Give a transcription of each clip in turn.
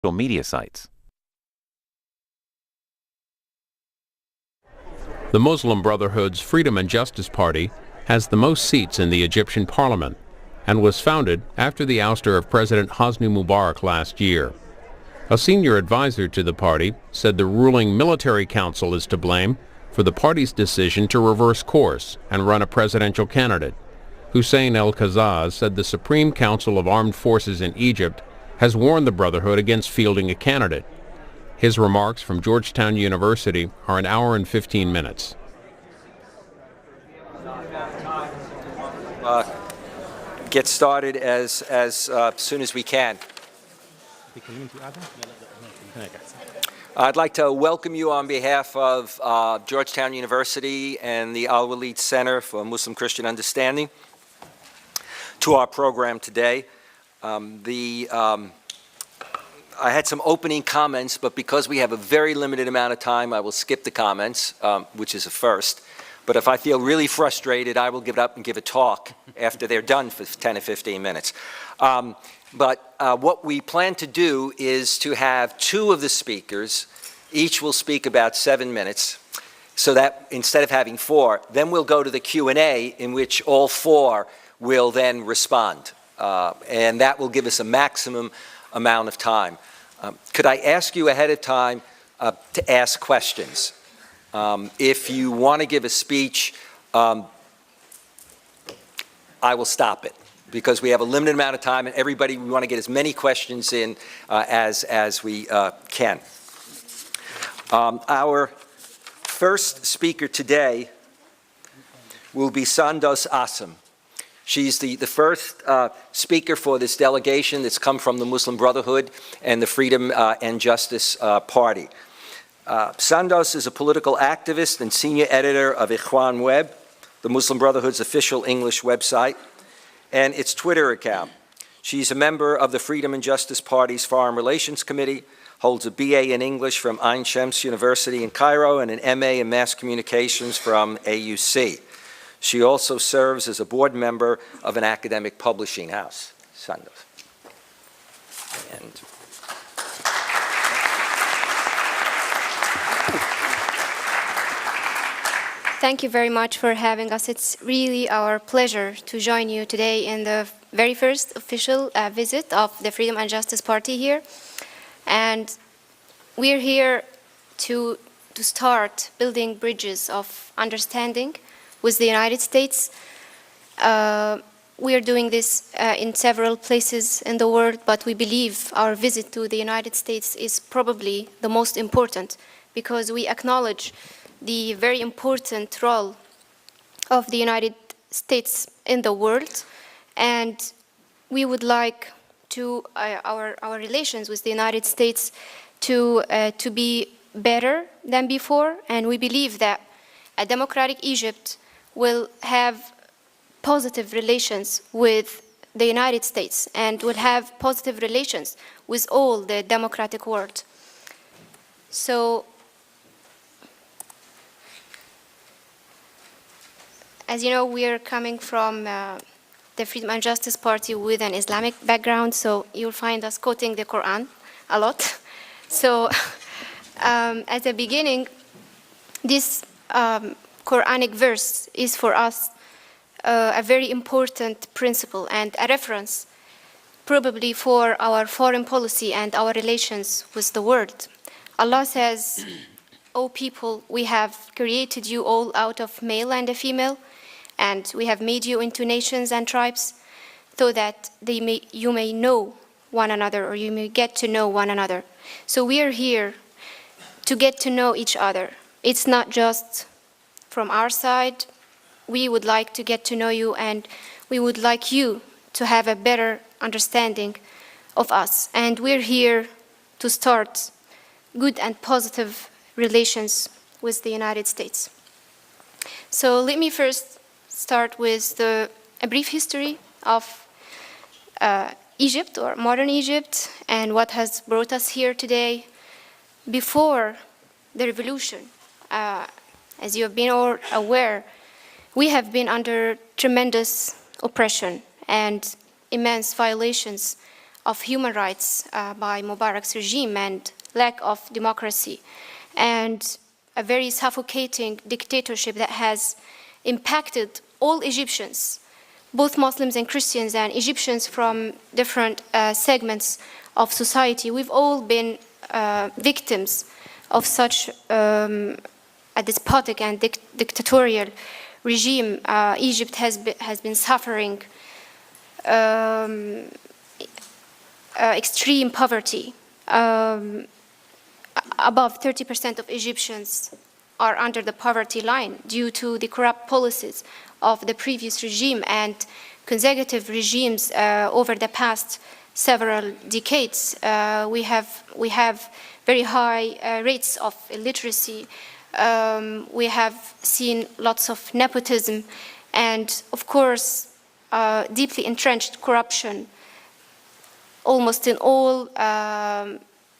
media sites. The Muslim Brotherhood's Freedom and Justice Party has the most seats in the Egyptian parliament and was founded after the ouster of President Hosni Mubarak last year. A senior advisor to the party said the ruling military council is to blame for the party's decision to reverse course and run a presidential candidate. Hussein el-Kazzaz said the Supreme Council of Armed Forces in Egypt has warned the Brotherhood against fielding a candidate. His remarks from Georgetown University are an hour and 15 minutes. Get started as soon as we can. I'd like to welcome you on behalf of Georgetown University and the Alwaleed Center for Muslim Christian Understanding to our program today. I had some opening comments, but because we have a very limited amount of time, I will skip the comments, which is a first. But if I feel really frustrated, I will give it up and give a talk after they're done for 10 or 15 minutes. But what we plan to do is to have two of the speakers. Each will speak about 7 minutes, so that instead of having 4, then we'll go to the Q&A in which all 4 will then respond. And that will give us a maximum amount of time. Could I ask you ahead of time to ask questions? If you want to give a speech, I will stop it because we have a limited amount of time and everybody, we want to get as many questions in as we can. Our first speaker today will be Sondos Asem. She's the first speaker for this delegation that's come from the Muslim Brotherhood and the Freedom and Justice Party. Sondos is a political activist and senior editor of Ikhwan Web, the Muslim Brotherhood's official English website, and its Twitter account. She's a member of the Freedom and Justice Party's Foreign Relations Committee, holds a BA in English from Ain Shams University in Cairo and an MA in Mass Communications from AUC. She also serves as a board member of an academic publishing house, Sondos. Thank you very much for having us. It's really our pleasure to join you today in the very first official visit of the Freedom and Justice Party here. And we're here to start building bridges of understanding with the United States. We are doing this in several places in the world, but we believe our visit to the United States is probably the most important because we acknowledge the very important role of the United States in the world, and we would like to our relations with the United States to be better than before, and we believe that a democratic Egypt will have positive relations with the United States and will have positive relations with all the democratic world. So, as you know, we are coming from the Freedom and Justice Party with an Islamic background, so you'll find us quoting the Quran a lot. So, at the beginning, this Quranic verse is for us a very important principle and a reference probably for our foreign policy and our relations with the world. Allah says, "O people, we have created you all out of male and a female, and we have made you into nations and tribes so that you may know one another, or you may get to know one another." So we are here to get to know each other. It's not just from our side. We would like to get to know you, and we would like you to have a better understanding of us. And we're here to start good and positive relations with the United States. So let me first start with a brief history of Egypt, or modern Egypt, and what has brought us here today. Before the revolution, as you have been all aware, we have been under tremendous oppression and immense violations of human rights by Mubarak's regime and lack of democracy, and a very suffocating dictatorship that has impacted all Egyptians, both Muslims and Christians and Egyptians from different segments of society. We've all been victims of such a despotic and dictatorial regime. Egypt has been suffering extreme poverty. Above 30% of Egyptians are under the poverty line due to the corrupt policies of the previous regime and consecutive regimes over the past several decades. We have very high rates of illiteracy. We have seen lots of nepotism and, of course, deeply entrenched corruption almost in all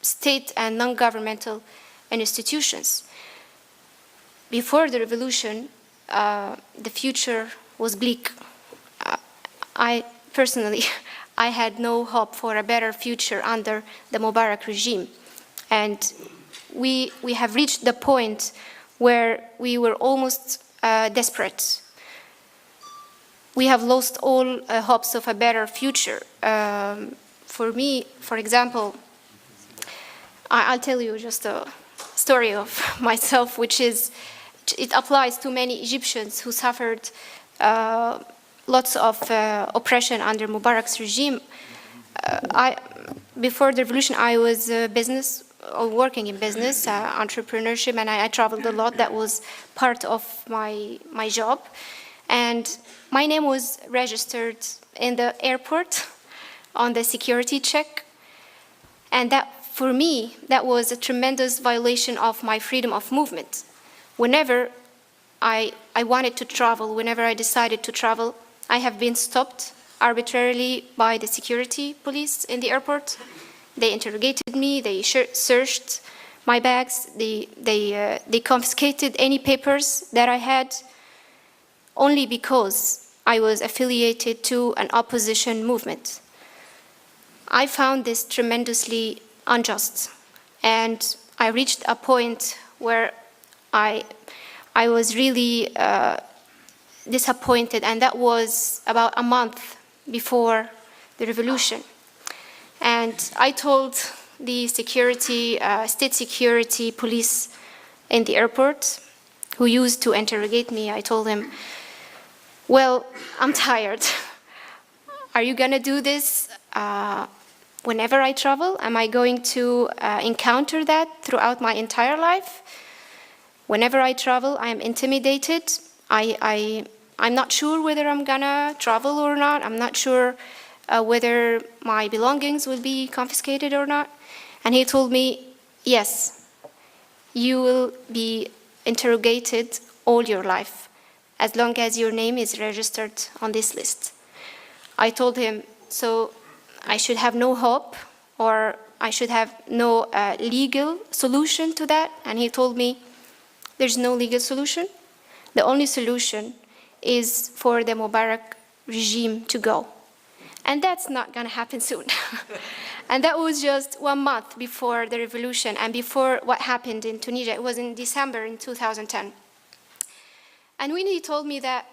state and non-governmental institutions. Before the revolution, the future was bleak. I personally, I had no hope for a better future under the Mubarak regime. And we have reached the point where we were almost desperate. We have lost all hopes of a better future. For me, for example, I'll tell you just a story of myself, which is, it applies to many Egyptians who suffered lots of oppression under Mubarak's regime. Before the revolution, I was working in business, entrepreneurship, and I traveled a lot. That was part of my job. And my name was registered in the airport on the security check. And that, for me, that was a tremendous violation of my freedom of movement. Whenever I wanted to travel, whenever I decided to travel, I have been stopped arbitrarily by the security police in the airport. They interrogated me, they searched my bags, they confiscated any papers that I had, only because I was affiliated to an opposition movement. I found this tremendously unjust, and I reached a point where I was really disappointed, and that was about a month before the revolution. And I told the security, state security police in the airport who used to interrogate me, I told them, well, I'm tired. Are you gonna do this whenever I travel? Am I going to encounter that throughout my entire life? Whenever I travel, I'm intimidated. I'm not sure whether I'm gonna travel or not. I'm not sure whether my belongings will be confiscated or not. And he told me, yes, you will be interrogated all your life, as long as your name is registered on this list. I told him, so I should have no hope, or I should have no legal solution to that? And he told me, there's no legal solution. The only solution is for the Mubarak regime to go. And that's not gonna happen soon. And that was just 1 month before the revolution and before what happened in Tunisia. It was in December in 2010. And when he told me that,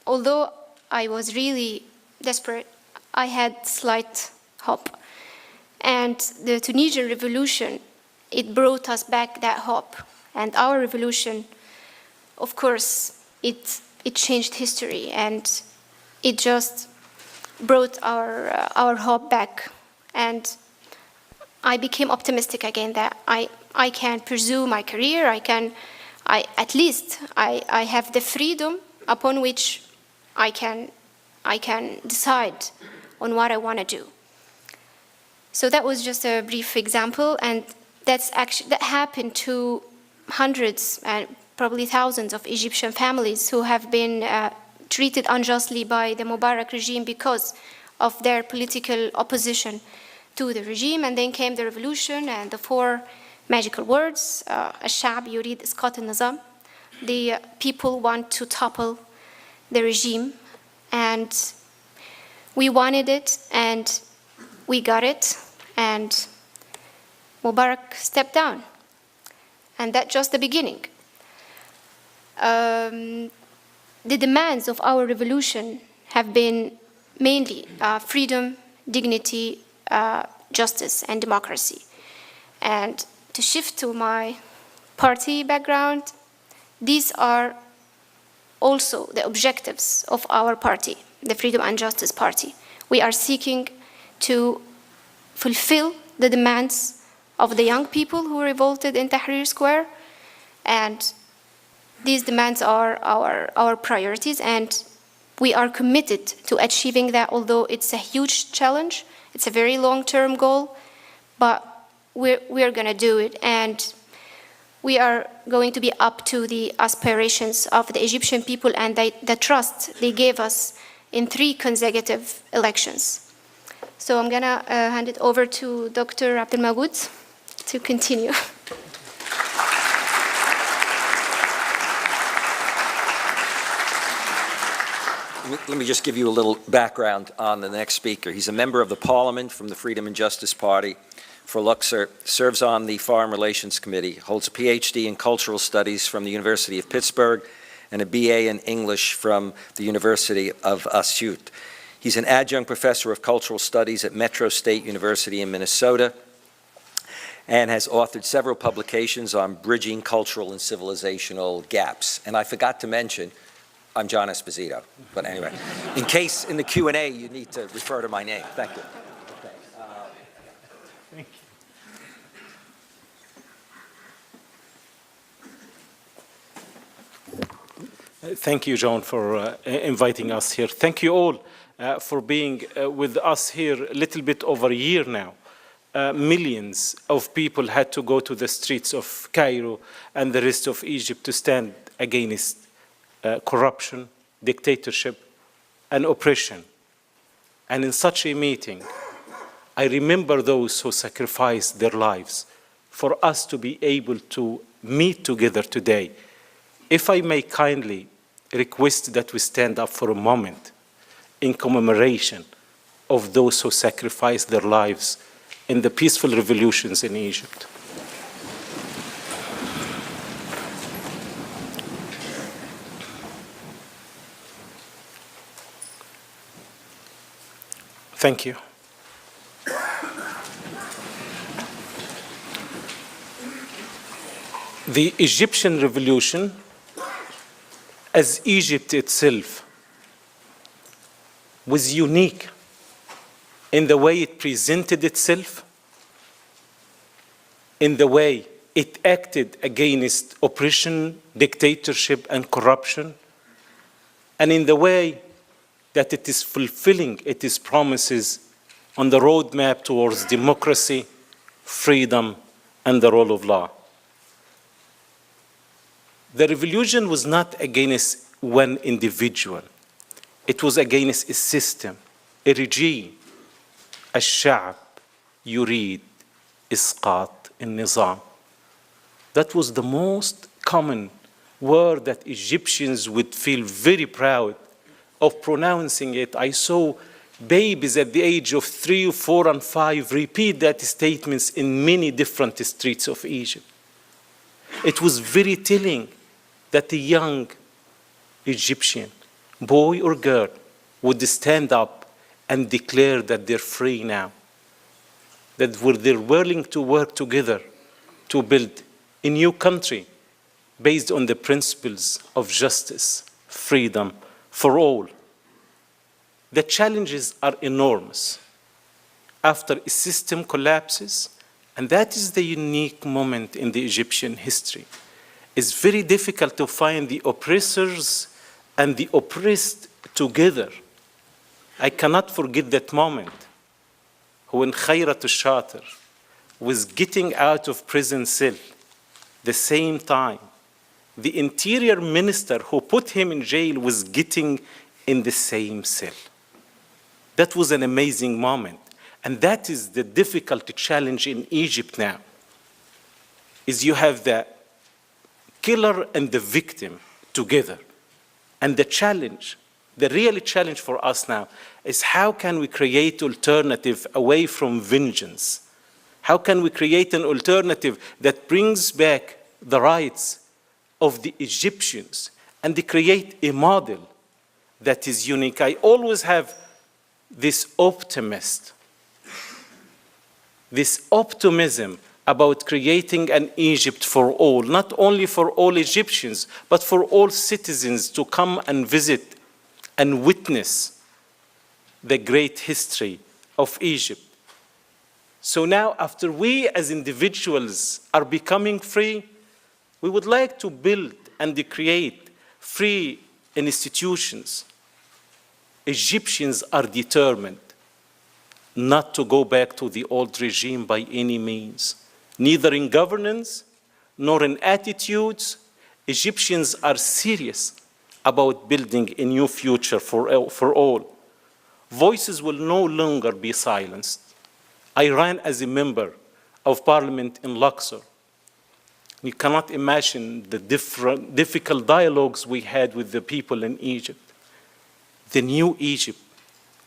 although I was really desperate, I had slight hope. And the Tunisian revolution, it brought us back that hope. And our revolution, of course, it changed history, and it just brought our hope back. And I became optimistic again that I can pursue my career. At least I have the freedom upon which I can decide on what I want to do. So that was just a brief example, and that happened to hundreds and probably thousands of Egyptian families who have been treated unjustly by the Mubarak regime because of their political opposition to the regime. And then came the revolution and the 4 magical words, al-Sha'b yurid isqat al-Nizam. The people want to topple the regime, and we wanted it, and we got it, and Mubarak stepped down. And that's just the beginning. The demands of our revolution have been mainly freedom, dignity, justice, and democracy. And to shift to my party background, these are also the objectives of our party, the Freedom and Justice Party. We are seeking to fulfill the demands of the young people who revolted in Tahrir Square, and these demands are our priorities, and we are committed to achieving that, although it's a huge challenge. It's a very long-term goal, but we're going to do it, and we are going to be up to the aspirations of the Egyptian people and the trust they gave us in 3 consecutive elections. So I'm going to hand it over to Dr. Abdul Mawgoud to continue. Let me just give you a little background on the next speaker. He's a member of the Parliament from the Freedom and Justice Party for Luxor, serves on the Foreign Relations Committee, holds a PhD in Cultural Studies from the University of Pittsburgh, and a BA in English from the University of Asyut. He's an adjunct professor of cultural studies at Metro State University in Minnesota, and has authored several publications on bridging cultural and civilizational gaps. And I forgot to mention, I'm John Esposito. But anyway, in case in the Q&A you need to refer to my name. Thank you. Okay. Thank you. Thank you, John, for inviting us here. Thank you all for being with us here a little bit over a year now. Millions of people had to go to the streets of Cairo and the rest of Egypt to stand against corruption, dictatorship, and oppression. And in such a meeting, I remember those who sacrificed their lives for us to be able to meet together today. If I may kindly request that we stand up for a moment in commemoration of those who sacrificed their lives in the peaceful revolutions in Egypt. Thank you. The Egyptian revolution, as Egypt itself, was unique in the way it presented itself, in the way it acted against oppression, dictatorship, and corruption, and in the way that it is fulfilling its promises on the roadmap towards democracy, freedom, and the rule of law. The revolution was not against one individual. It was against a system, a regime. الشعب يريد إسقاط النظام. That was the most common word that Egyptians would feel very proud of pronouncing it. I saw babies at the age of 3, 4, and 5 repeat that statements in many different streets of Egypt. It was very telling that a young Egyptian, boy or girl, would stand up and declare that they're free now, that they're willing to work together to build a new country based on the principles of justice, freedom for all. The challenges are enormous. After a system collapses, and that is the unique moment in the Egyptian history, it's very difficult to find the oppressors and the oppressed together. I cannot forget that moment when Khairat al-Shater was getting out of prison cell. The same time, the interior minister who put him in jail was getting in the same cell. That was an amazing moment. And that is the difficult challenge in Egypt now, is you have the killer and the victim together. And the challenge The real challenge for us now is how can we create alternative away from vengeance? How can we create an alternative that brings back the rights of the Egyptians and they create a model that is unique? I always have this optimism about creating an Egypt for all, not only for all Egyptians, but for all citizens to come and visit and witness the great history of Egypt. So now, after we as individuals are becoming free, we would like to build and create free institutions. Egyptians are determined not to go back to the old regime by any means, neither in governance nor in attitudes. Egyptians are serious about building a new future for all. Voices will no longer be silenced. I ran as a member of parliament in Luxor. You cannot imagine the difficult dialogues we had with the people in Egypt. The new Egypt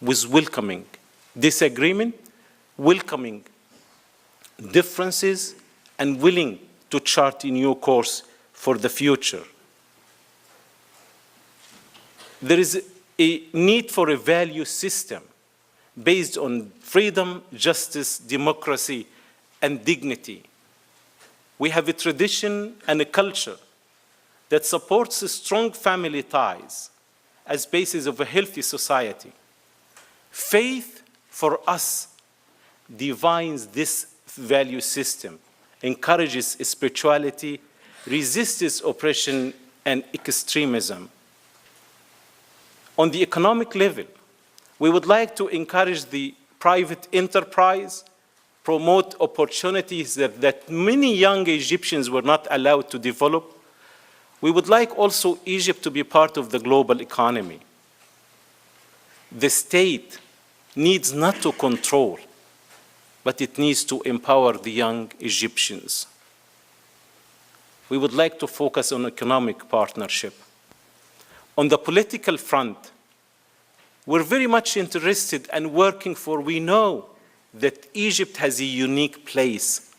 was welcoming disagreement, welcoming differences, and willing to chart a new course for the future. There is a need for a value system based on freedom, justice, democracy, and dignity. We have a tradition and a culture that supports strong family ties as basis of a healthy society. Faith, for us, defines this value system, encourages spirituality, resists oppression and extremism. On the economic level, we would like to encourage the private enterprise, promote opportunities that many young Egyptians were not allowed to develop. We would like also Egypt to be part of the global economy. The state needs not to control, but it needs to empower the young Egyptians. We would like to focus on economic partnership. On the political front, we're very much interested and working for, we know that Egypt has a unique place,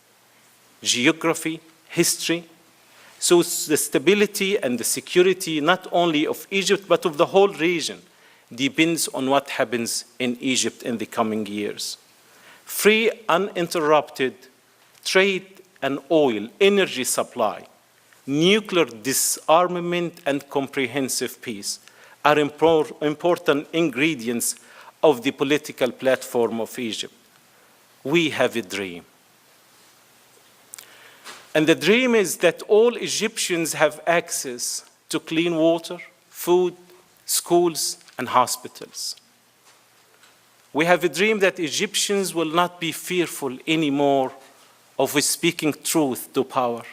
geography, history. So the stability and the security, not only of Egypt, but of the whole region, depends on what happens in Egypt in the coming years. Free, uninterrupted trade and oil, energy supply, nuclear disarmament, and comprehensive peace are important ingredients of the political platform of Egypt. We have a dream. And the dream is that all Egyptians have access to clean water, food, schools, and hospitals. We have a dream that Egyptians will not be fearful anymore of speaking truth to power.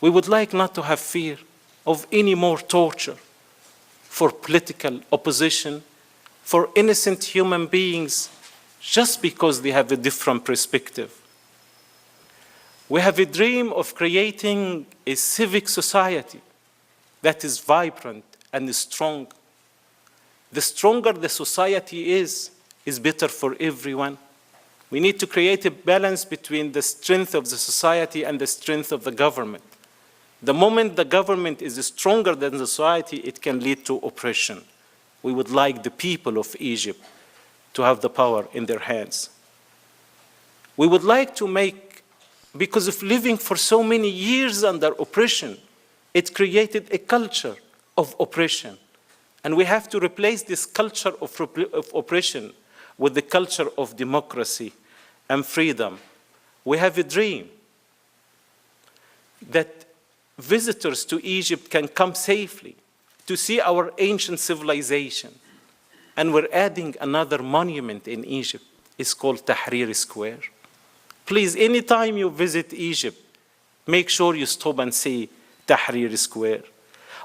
We would like not to have fear of any more torture for political opposition, for innocent human beings, just because they have a different perspective. We have a dream of creating a civic society that is vibrant and strong. The stronger the society is better for everyone. We need to create a balance between the strength of the society and the strength of the government. The moment the government is stronger than the society, it can lead to oppression. We would like the people of Egypt to have the power in their hands. We would like to make, because of living for so many years under oppression, it created a culture of oppression. And we have to replace this culture of oppression with the culture of democracy and freedom. We have a dream that visitors to Egypt can come safely to see our ancient civilization. And we're adding another monument in Egypt. It's called Tahrir Square. Please, anytime you visit Egypt, make sure you stop and see Tahrir Square.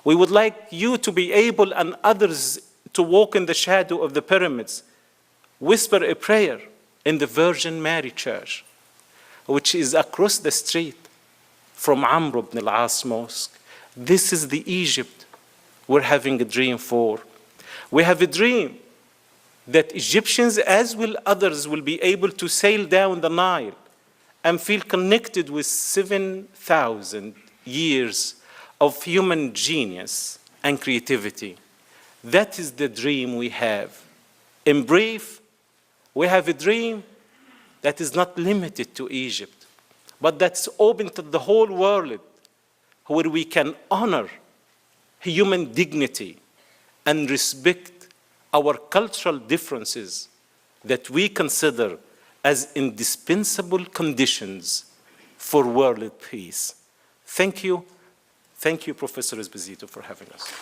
We would like you to be able and others to walk in the shadow of the pyramids, whisper a prayer in the Virgin Mary Church, which is across the street from Amr ibn al-As Mosque. This is the Egypt we're having a dream for. We have a dream that Egyptians, as will others, will be able to sail down the Nile and feel connected with 7,000 years of human genius and creativity. That is the dream we have. In brief, we have a dream that is not limited to Egypt, but that's open to the whole world, where we can honor human dignity and respect our cultural differences that we consider as indispensable conditions for world peace. Thank you. Thank you, Professor Esposito, for having us.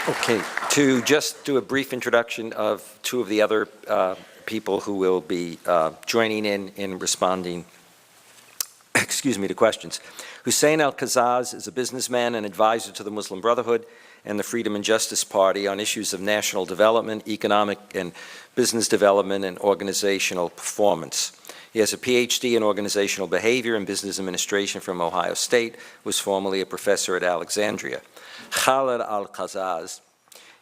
Okay, to just do a brief introduction of two of the other people who will be joining in responding, to questions. Hussein al-Kazzaz is a businessman and advisor to the Muslim Brotherhood and the Freedom and Justice Party on issues of national development, economic and business development, and organizational performance. He has a PhD in organizational behavior and business administration from Ohio State, was formerly a professor at Alexandria. Khaled al-Qazzaz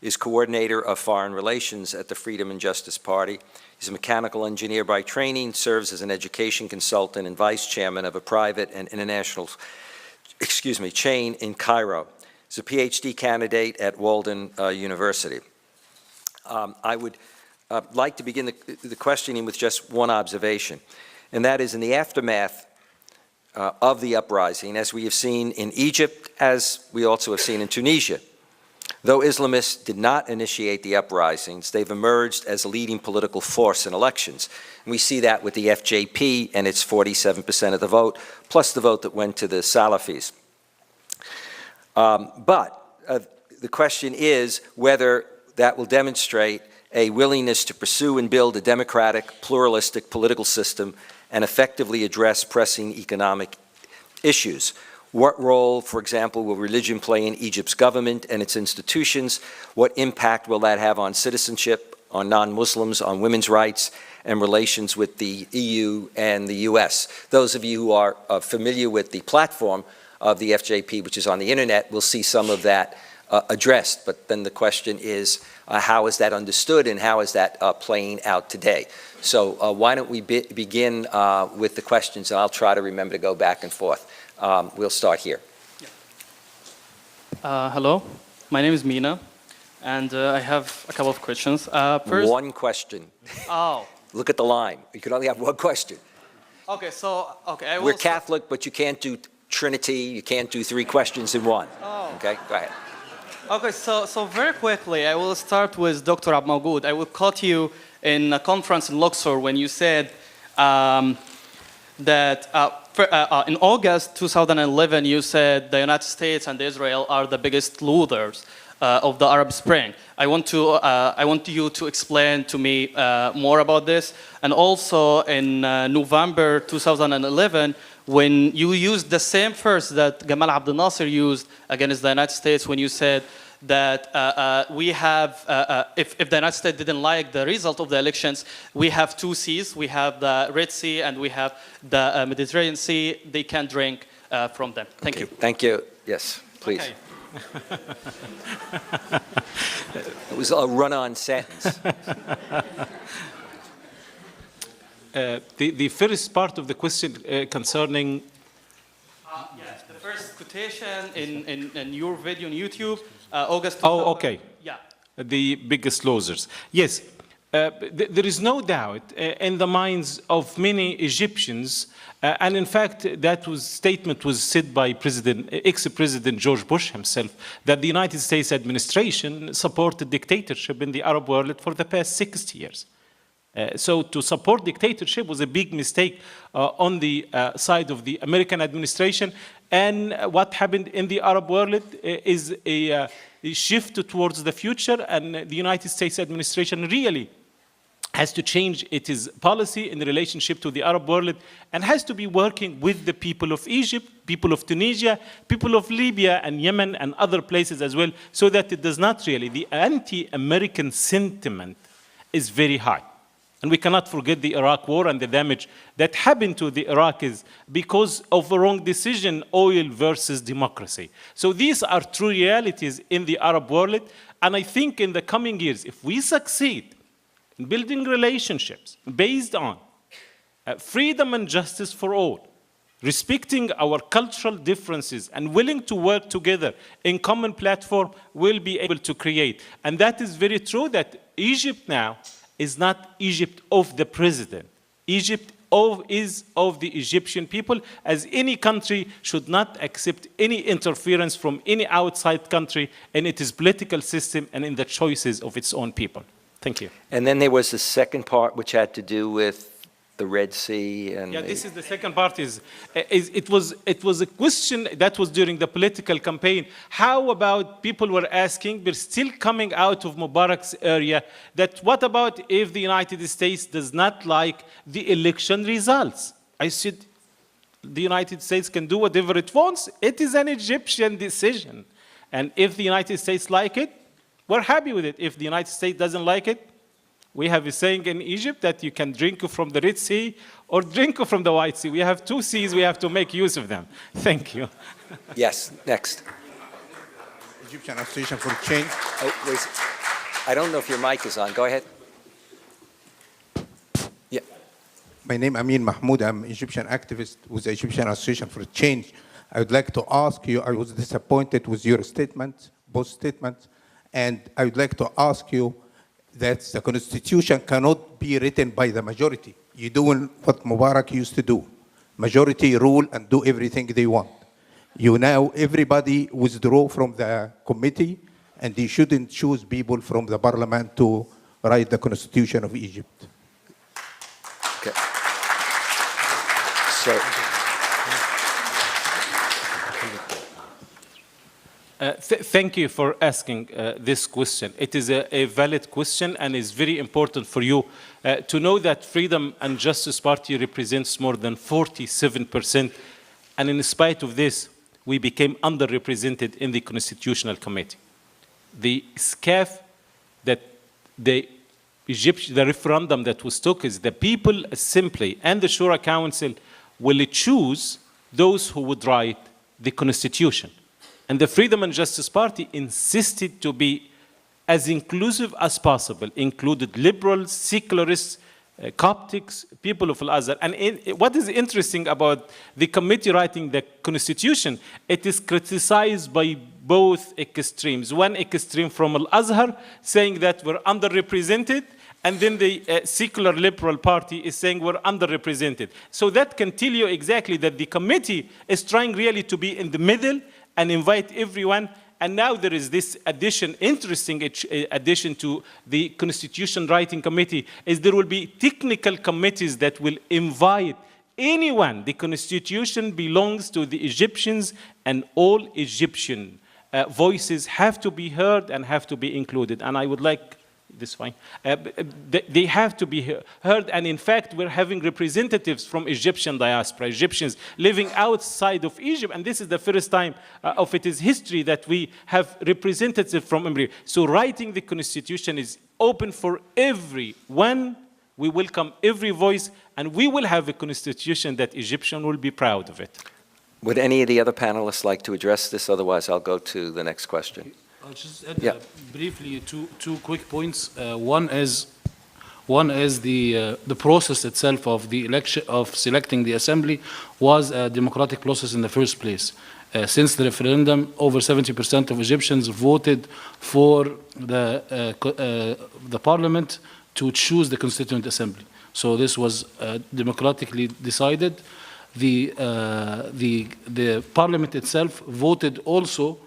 is coordinator of foreign relations at the Freedom and Justice Party. He's a mechanical engineer by training, serves as an education consultant and vice chairman of a private and international, chain in Cairo. He's a PhD candidate at Walden University. I would like to begin the questioning with just one observation, and that is in the aftermath of the uprising, as we have seen in Egypt, as we also have seen in Tunisia. Though Islamists did not initiate the uprisings, they've emerged as a leading political force in elections. And we see that with the FJP and its 47% of the vote, plus the vote that went to the Salafis. The question is whether that will demonstrate a willingness to pursue and build a democratic, pluralistic political system and effectively address pressing economic issues. What role, for example, will religion play in Egypt's government and its institutions? What impact will that have on citizenship, on non-Muslims, on women's rights, and relations with the EU and the US? Those of you who are familiar with the platform of the FJP, which is on the internet, will see some of that addressed. But then the question is, how is that understood and how is that playing out today? So why don't we begin with the questions, and I'll try to remember to go back and forth. We'll start here. Hello, my name is Mina, and I have a couple of questions. First, one question. Oh. Look at the line. You can only have one question. Okay, so, okay. We're Catholic, but you can't do Trinity. You can't do 3 questions in one. Oh. Okay, go ahead. Okay, so very quickly, I will start with Dr. Abdul Mawgoud. I will quote you in a conference in Luxor when you said that in August 2011, you said the United States and Israel are the biggest losers of the Arab Spring. I want you to explain to me more about this. And also in November 2011, when you used the same verse that Gamal Abdel Nasser used against the United States, when you said that we have, if the United States didn't like the result of the elections, we have 2 seas. We have the Red Sea and we have the Mediterranean Sea. They can drink from them. Thank you. Thank you. Yes, please. Okay. It was a run-on sentence. The first part of the question concerning... Yes, the first quotation in your video on YouTube, August 2000. Oh, okay. Yeah. The biggest losers. Yes, there is no doubt in the minds of many Egyptians, and in fact, that statement was said by ex-President George Bush himself, that the United States administration supported dictatorship in the Arab world for the past 60 years. So to support dictatorship was a big mistake on the side of the American administration. And what happened in the Arab world is a shift towards the future, and the United States administration really has to change its policy in relationship to the Arab world and has to be working with the people of Egypt, people of Tunisia, people of Libya and Yemen and other places as well, so that it does not really, the anti-American sentiment is very high. And we cannot forget the Iraq war and the damage that happened to the Iraqis because of a wrong decision, oil versus democracy. So these are true realities in the Arab world. And I think in the coming years, if we succeed in building relationships based on freedom and justice for all, respecting our cultural differences and willing to work together in common platform, we'll be able to create. And that is very true that Egypt now is not Egypt of the president. Egypt is of the Egyptian people, as any country should not accept any interference from any outside country in its political system and in the choices of its own people. Thank you. And then there was the second part, which had to do with the Red Sea. And yeah, this is the second part. It was a question that was during the political campaign. How about people were asking, we're still coming out of Mubarak's area, that what about if the United States does not like the election results? I said, the United States can do whatever it wants. It is an Egyptian decision. And if the United States like it, we're happy with it. If the United States doesn't like it, we have a saying in Egypt that you can drink from the Red Sea or drink from the White Sea. We have two seas, we have to make use of them. Thank you. Yes, next. Egyptian Association for Change. Oh, wait. I don't know if your mic is on. Go ahead. Yeah. My name is Amin Mahmoud. I'm an Egyptian activist with the Egyptian Association for Change. I would like to ask you, I was disappointed with your statement, both statements, and I would like to ask you that the Constitution cannot be written by the majority. You're doing what Mubarak used to do. Majority rule and do everything they want. You now, everybody withdraw from the committee, and they shouldn't choose people from the parliament to write the Constitution of Egypt. Okay. So, thank you for asking this question. It is a valid question, and it's very important for you to know that Freedom and Justice Party represents more than 47%, and in spite of this, we became underrepresented in the Constitutional Committee. The SCAF that the referendum that was took is the People Assembly and the Shura Council will choose those who would write the Constitution. And the Freedom and Justice Party insisted to be as inclusive as possible, included liberals, secularists, Coptics, people of al-Azhar. And what is interesting about the committee writing the Constitution, it is criticized by both extremes. One extreme from al-Azhar saying that we're underrepresented, and then the secular liberal party is saying we're underrepresented. So that can tell you exactly that the committee is trying really to be in the middle and invite everyone. And now there is this addition, interesting addition to the Constitution Writing Committee, is there will be technical committees that will invite anyone. The Constitution belongs to the Egyptians, and all Egyptian voices have to be heard and have to be included. And I would like, this fine. They have to be heard, and in fact, we're having representatives from Egyptian diaspora, Egyptians living outside of Egypt, and this is the first time of its history that we have representatives from Emirates. So writing the Constitution is open for everyone. We welcome every voice, and we will have a Constitution that Egyptians will be proud of it. would any of the other panelists like to address this? Otherwise, I'll go to the next question. I'll just add briefly two quick points. One is the process itself of the election of selecting the assembly was a democratic process in the first place. Since the referendum, over 70% of Egyptians voted for the parliament to choose the Constituent Assembly. So this was democratically decided. The parliament itself voted also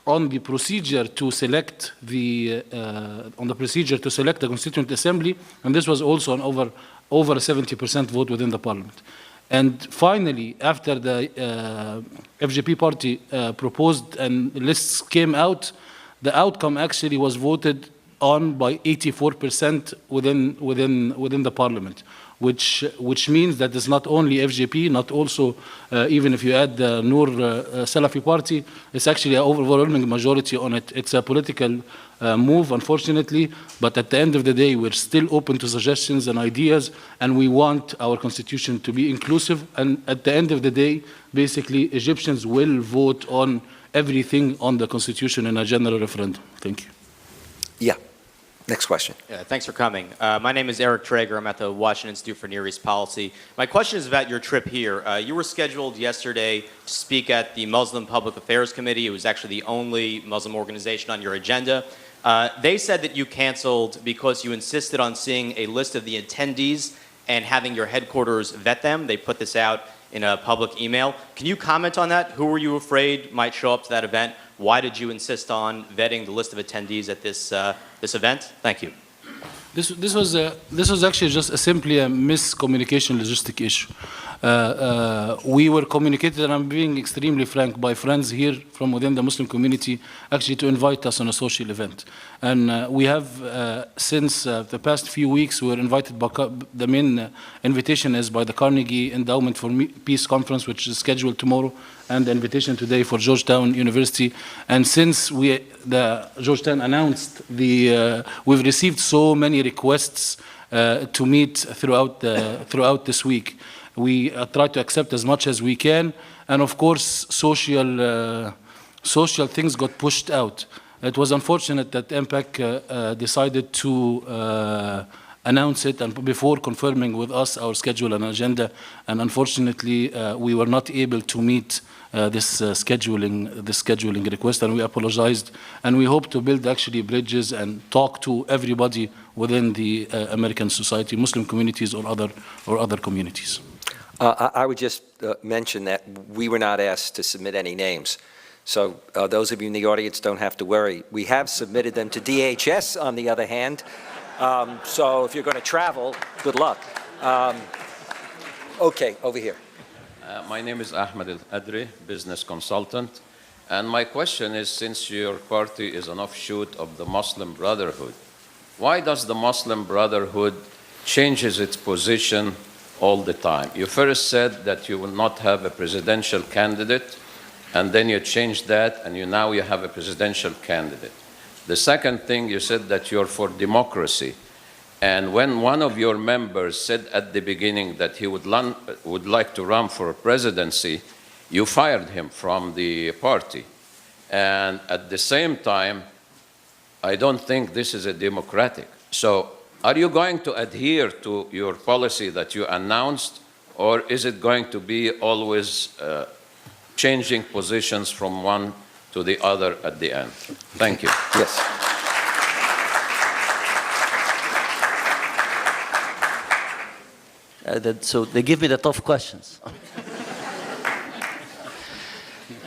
on the procedure to select the Constituent Assembly, and this was also an over a 70% vote within the parliament. And finally, after the FGP party proposed and lists came out, the outcome actually was voted on by 84% within the parliament, which means that it's not only FJP, not also, even if you add the Noor Salafi party, it's actually an overwhelming majority on it. It's a political move, unfortunately, but at the end of the day, we're still open to suggestions and ideas, and we want our constitution to be inclusive, and at the end of the day, basically, Egyptians will vote on everything on the constitution in a general referendum. Thank you. Yeah. Next question. Yeah, thanks for coming. My name is Eric Traeger. I'm at the Washington Institute for Near East Policy. My question is about your trip here. You were scheduled yesterday to speak at the Muslim Public Affairs Committee. It was actually the only Muslim organization on your agenda. They said that you canceled because you insisted on seeing a list of the attendees and having your headquarters vet them. They put this out in a public email. Can you comment on that? Who were you afraid might show up to that event? Why did you insist on vetting the list of attendees at this event? Thank you. This was actually just simply a miscommunication logistic issue. We were communicated, and I'm being extremely frank, by friends here from within the Muslim community, actually to invite us on a social event. And we have, since the past few weeks, we were invited by, the main invitation is by the Carnegie Endowment for Peace Conference, which is scheduled tomorrow, and the invitation today for Georgetown University. And since the Georgetown announced we've received so many requests to meet throughout this week. We try to accept as much as we can, and of course, social things got pushed out. It was unfortunate that MPAC decided to announce it and before confirming with us our schedule and agenda, and unfortunately, we were not able to meet this scheduling request, and we apologized, and we hope to build actually bridges and talk to everybody within the American society, Muslim communities or other communities. I would just mention that we were not asked to submit any names. So those of you in the audience don't have to worry. We have submitted them to DHS, on the other hand. So if you're going to travel, good luck. Okay, over here. My name is Ahmed Al-Adri, business consultant. And my question is, since your party is an offshoot of the Muslim Brotherhood, why does the Muslim Brotherhood changes its position all the time? You first said that you will not have a presidential candidate, and then you changed that, and now you have a presidential candidate. The second thing, you said that you're for democracy. And when one of your members said at the beginning that he would like to run for a presidency, you fired him from the party. And at the same time, I don't think this is a democratic. So are you going to adhere to your policy that you announced, or is it going to be always changing positions from one to the other at the end? Thank you. Yes. So they give me the tough questions.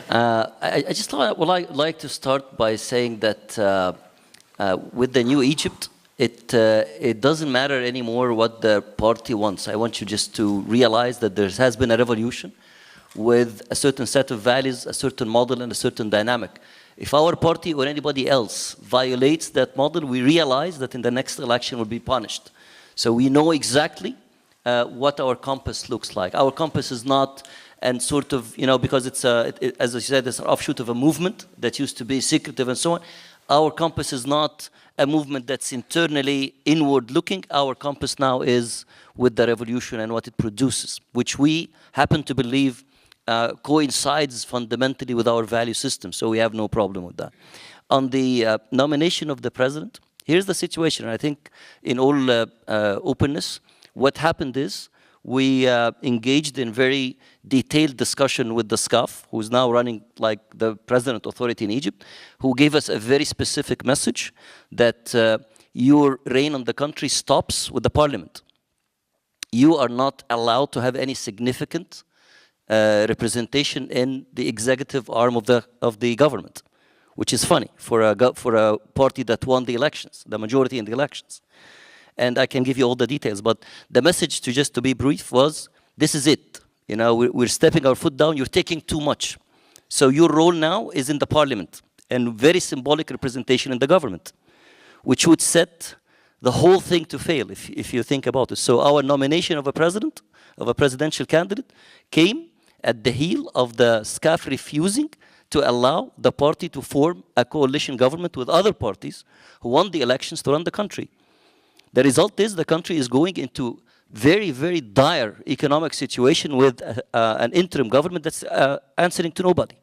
I just would like to start by saying that with the new Egypt, it doesn't matter anymore what the party wants. I want you just to realize that there has been a revolution with a certain set of values, a certain model, and a certain dynamic. If our party or anybody else violates that model, we realize that in the next election we'll be punished. So we know exactly what our compass looks like. Our compass is not, and sort of, because it's, as I said, it's an offshoot of a movement that used to be secretive and so on. Our compass is not a movement that's internally inward looking. Our compass now is with the revolution and what it produces, which we happen to believe coincides fundamentally with our value system. So we have no problem with that. On the nomination of the president, here's the situation. I think in all openness, what happened is we engaged in very detailed discussion with the SCAF, who's now running like the president authority in Egypt, who gave us a very specific message that your reign on the country stops with the parliament. You are not allowed to have any significant representation in the executive arm of the government, which is funny for a party that won the elections, the majority in the elections. And I can give you all the details, but the message, just to be brief, was this is it. We're stepping our foot down. You're taking too much. So your role now is in the parliament and very symbolic representation in the government, which would set the whole thing to fail, if you think about it. So our nomination of a president, of a presidential candidate, came at the heel of the SCAF refusing to allow the party to form a coalition government with other parties who won the elections to run the country. The result is the country is going into very, very dire economic situation with an interim government that's answering to nobody.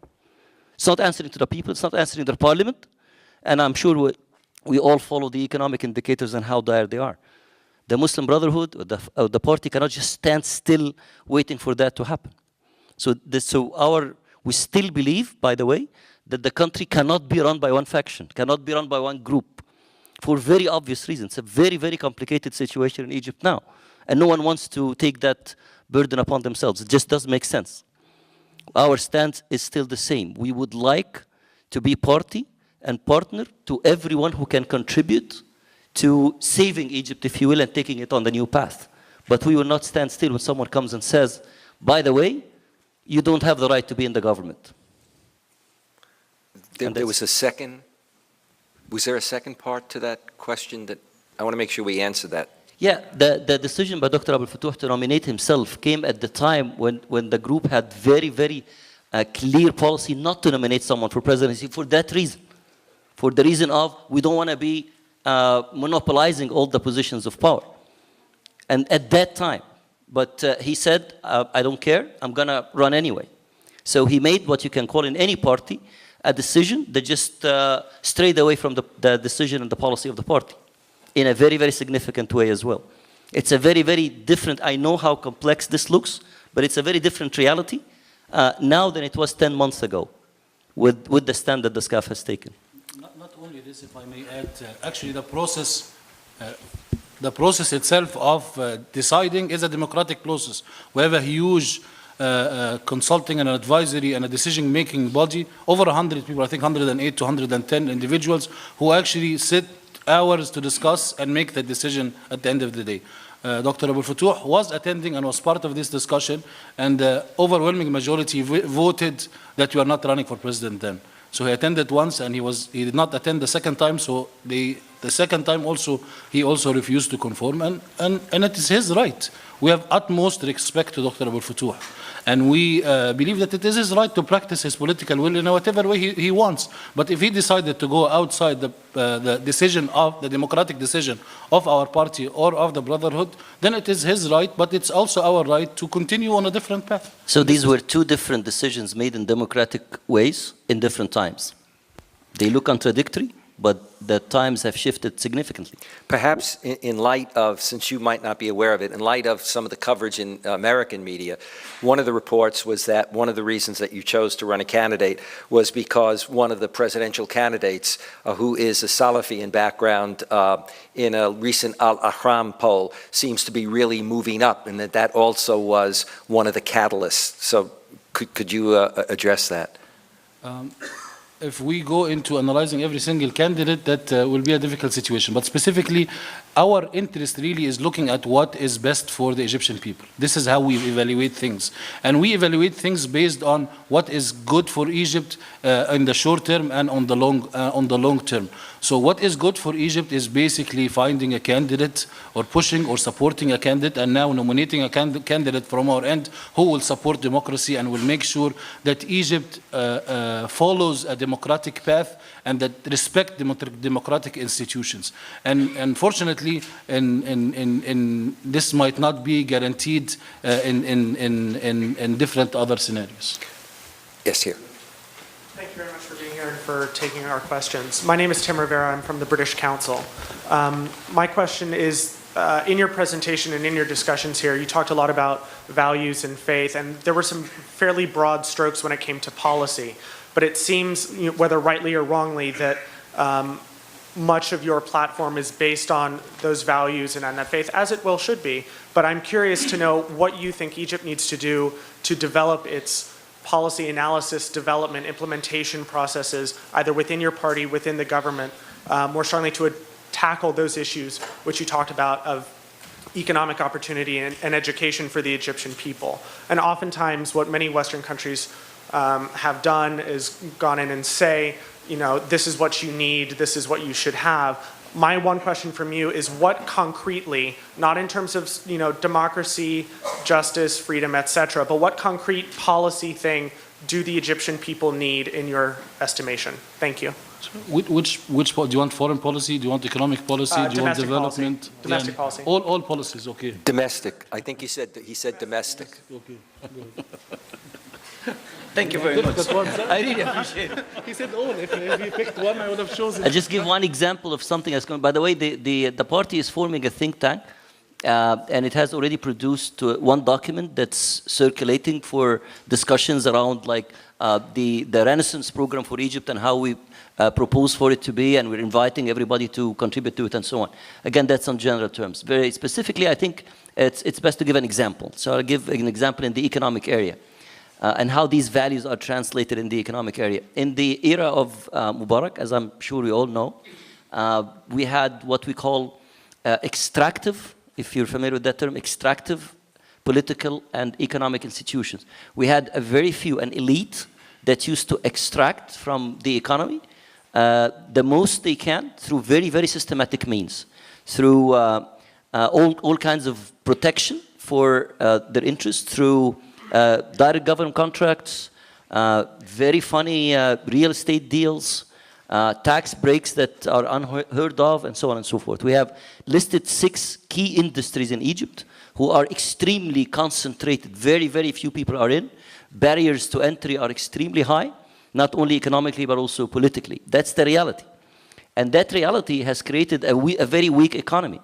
It's not answering to the people, it's not answering to the parliament, and I'm sure we all follow the economic indicators and how dire they are. The Muslim Brotherhood, or the party cannot just stand still waiting for that to happen. So we still believe, by the way, that the country cannot be run by one faction, cannot be run by one group, for very obvious reasons. It's a very, very complicated situation in Egypt now, and no one wants to take that burden upon themselves. It just doesn't make sense. Our stance is still the same. We would like to be party and partner to everyone who can contribute to saving Egypt, if you will, and taking it on the new path. But we will not stand still when someone comes and says, by the way, you don't have the right to be in the government. There was a second, was there a second part to that question that, I want to make sure we answer that. Yeah, the decision by Dr. Abdul Fatouh to nominate himself came at the time when the group had very, very clear policy not to nominate someone for presidency for that reason. For the reason of, we don't want to be monopolizing all the positions of power. And at that time, but he said, I don't care, I'm going to run anyway. So he made what you can call in any party a decision that just strayed away from the decision and the policy of the party in a very, very significant way as well. It's a very, very different, I know how complex this looks, but it's a very different reality now than it was 10 months ago with the stand that the SCAF has taken. Not only this, if I may add, actually the process itself of deciding is a democratic process. We have a huge consulting and an advisory and a decision-making body, over 100 people, I think 108 to 110 individuals who actually sit hours to discuss and make the decision at the end of the day. Dr. Abdul Fatouh was attending and was part of this discussion, and the overwhelming majority voted that we are not running for president then. So he attended once, and he did not attend the second time. So the second time also he also refused to conform, and it is his right. We have utmost respect to Dr. Abdul Fatouh, and we believe that it is his right to practice his political will in whatever way he wants. But if he decided to go outside the decision of the democratic decision of our party or of the Brotherhood, then it is his right. But it's also our right to continue on a different path. So these were two different decisions made in democratic ways in different times. They look contradictory, but the times have shifted significantly. Perhaps in light of, since you might not be aware of it, in light of some of the coverage in American media, one of the reports was that one of the reasons that you chose to run a candidate was because one of the presidential candidates, who is a Salafi in background, in a recent Al-Ahram poll, seems to be really moving up, and that also was one of the catalysts. So could you address that? If we go into analyzing every single candidate, that will be a difficult situation. But specifically, our interest really is looking at what is best for the Egyptian people. This is how we evaluate things. And we evaluate things based on what is good for Egypt in the short term and on the long term. So what is good for Egypt is basically finding a candidate or pushing or supporting a candidate, and now nominating a candidate from our end who will support democracy and will make sure that Egypt follows a democratic path and that respect democratic institutions. And unfortunately, this might not be guaranteed in different other scenarios. Yes, here. Thank you very much for being here and for taking our questions. My name is Tim Rivera. I'm from the British Council. My question is, in your presentation and in your discussions here, you talked a lot about values and faith, and there were some fairly broad strokes when it came to policy. But it seems, whether rightly or wrongly, that much of your platform is based on those values and on that faith, as it well should be. But I'm curious to know what you think Egypt needs to do to develop its policy analysis, development, implementation processes, either within your party, within the government, more strongly to tackle those issues which you talked about of economic opportunity and education for the Egyptian people. And oftentimes what many Western countries have done is gone in and say, this is what you need, this is what you should have. My one question from you is what concretely, not in terms of democracy, justice, freedom, etc., but what concrete policy thing do the Egyptian people need in your estimation? Thank you. Which do you want foreign policy? Do you want economic policy? Do you want development? Policy. Domestic policy. All policies, okay. Domestic. I think he said domestic. Okay. Thank you very much. I really appreciate it. He said all. If he picked one, I would have chosen. I'll just give one example of something that's going. By the way, the party is forming a think tank, and it has already produced one document that's circulating for discussions around like the Renaissance program for Egypt and how we propose for it to be, and we're inviting everybody to contribute to it and so on. Again, that's on general terms. Very specifically, I think it's best to give an example. So I'll give an example in the economic area. And how these values are translated in the economic area. In the era of Mubarak, as I'm sure we all know, we had what we call extractive, if you're familiar with that term, extractive political and economic institutions. We had a very few, an elite that used to extract from the economy the most they can through very, very systematic means, through all kinds of protection for their interests, through direct government contracts, very funny real estate deals, tax breaks that are unheard of, and so on and so forth. We have listed 6 key industries in Egypt who are extremely concentrated. Very, very few people are in. Barriers to entry are extremely high, not only economically but also politically. That's the reality. And that reality has created a very weak economy.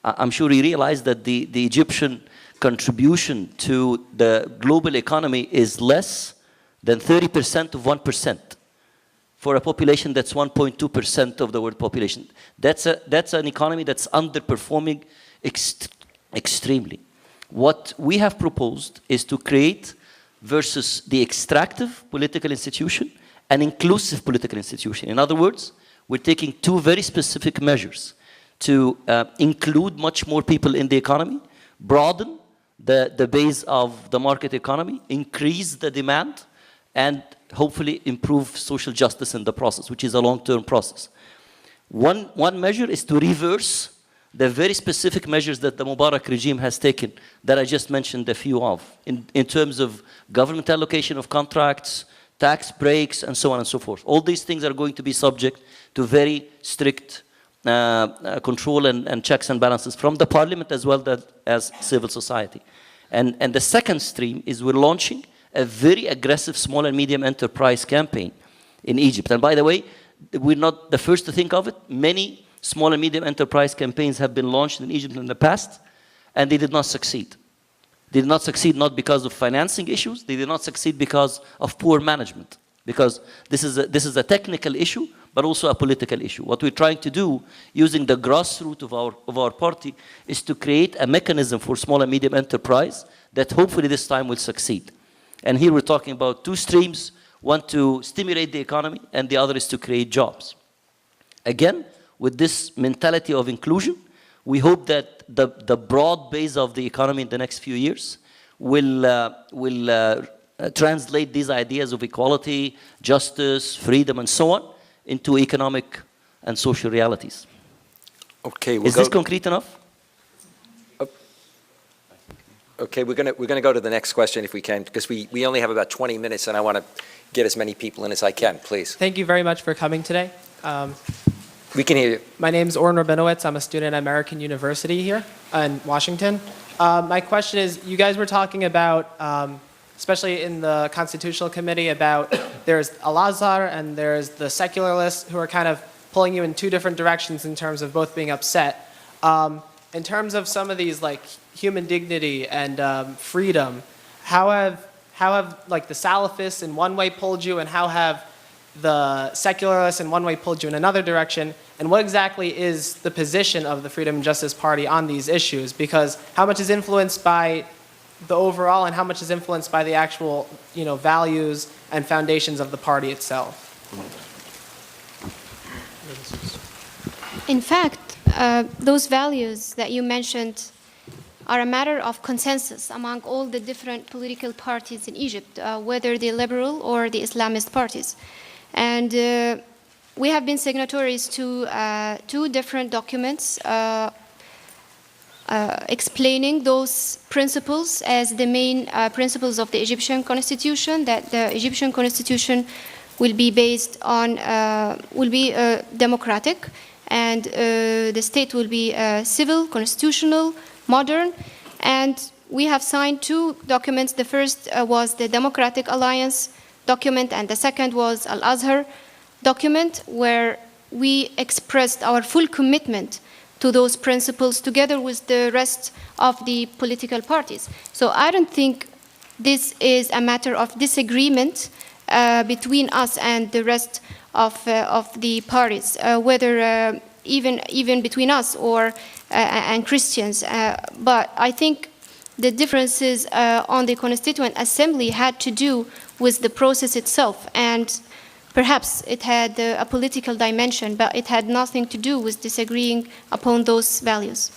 I'm sure you realize that the Egyptian contribution to the global economy is less than 30% of 1% for a population that's 1.2% of the world population. That's an economy that's underperforming extremely. What we have proposed is to create versus the extractive political institution an inclusive political institution. In other words, we're taking 2 very specific measures to include much more people in the economy, broaden the base of the market economy, increase the demand, and hopefully improve social justice in the process, which is a long-term process. One measure is to reverse the very specific measures that the Mubarak regime has taken that I just mentioned a few of, in terms of government allocation of contracts, tax breaks, and so on and so forth. All these things are going to be subject to very strict control and checks and balances from the parliament as well as civil society. And the second stream is we're launching a very aggressive small and medium enterprise campaign in Egypt. And by the way, we're not the first to think of it. Many small and medium enterprise campaigns have been launched in Egypt in the past, and they did not succeed. They did not succeed not because of financing issues, they did not succeed because of poor management. Because this is a technical issue, but also a political issue. What we're trying to do, using the grassroots of our party, is to create a mechanism for small and medium enterprise that hopefully this time will succeed. And here we're talking about 2 streams, one to stimulate the economy, and the other is to create jobs. Again, with this mentality of inclusion, we hope that the broad base of the economy in the next few years will translate these ideas of equality, justice, freedom, and so on into economic and social realities. Okay, is this concrete enough? Okay, we're gonna go to the next question if we can, because we only have about 20 minutes, and I want to get as many people in as I can. Please. Thank you very much for coming today. We can hear you. My name is Oren Rabinowitz. I'm a student at American University here in Washington. My question is, you guys were talking about, especially in the Constitutional Committee, about there's al-Azhar and there's the secularists who are kind of pulling you in 2 different directions in terms of both being upset. In terms of some of these like human dignity and freedom, how have like the Salafists in one way pulled you, and how have the secularists in one way pulled you in another direction? And what exactly is the position of the Freedom and Justice Party on these issues? Because how much is influenced by the overall, and how much is influenced by the actual, values and foundations of the party itself? In fact, those values that you mentioned are a matter of consensus among all the different political parties in Egypt, whether the liberal or the Islamist parties. And we have been signatories to two different documents explaining those principles as the main principles of the Egyptian constitution, that the Egyptian constitution will be based on, will be democratic, and the state will be civil, constitutional, modern. And we have signed two documents. The first was the Democratic Alliance document, and the second was al-Azhar document, where we expressed our full commitment to those principles together with the rest of the political parties. So I don't think this is a matter of disagreement between us and the rest of the parties, whether even between us or and Christians. But I think the differences on the Constituent Assembly had to do with the process itself, and perhaps it had a political dimension, but it had nothing to do with disagreeing upon those values.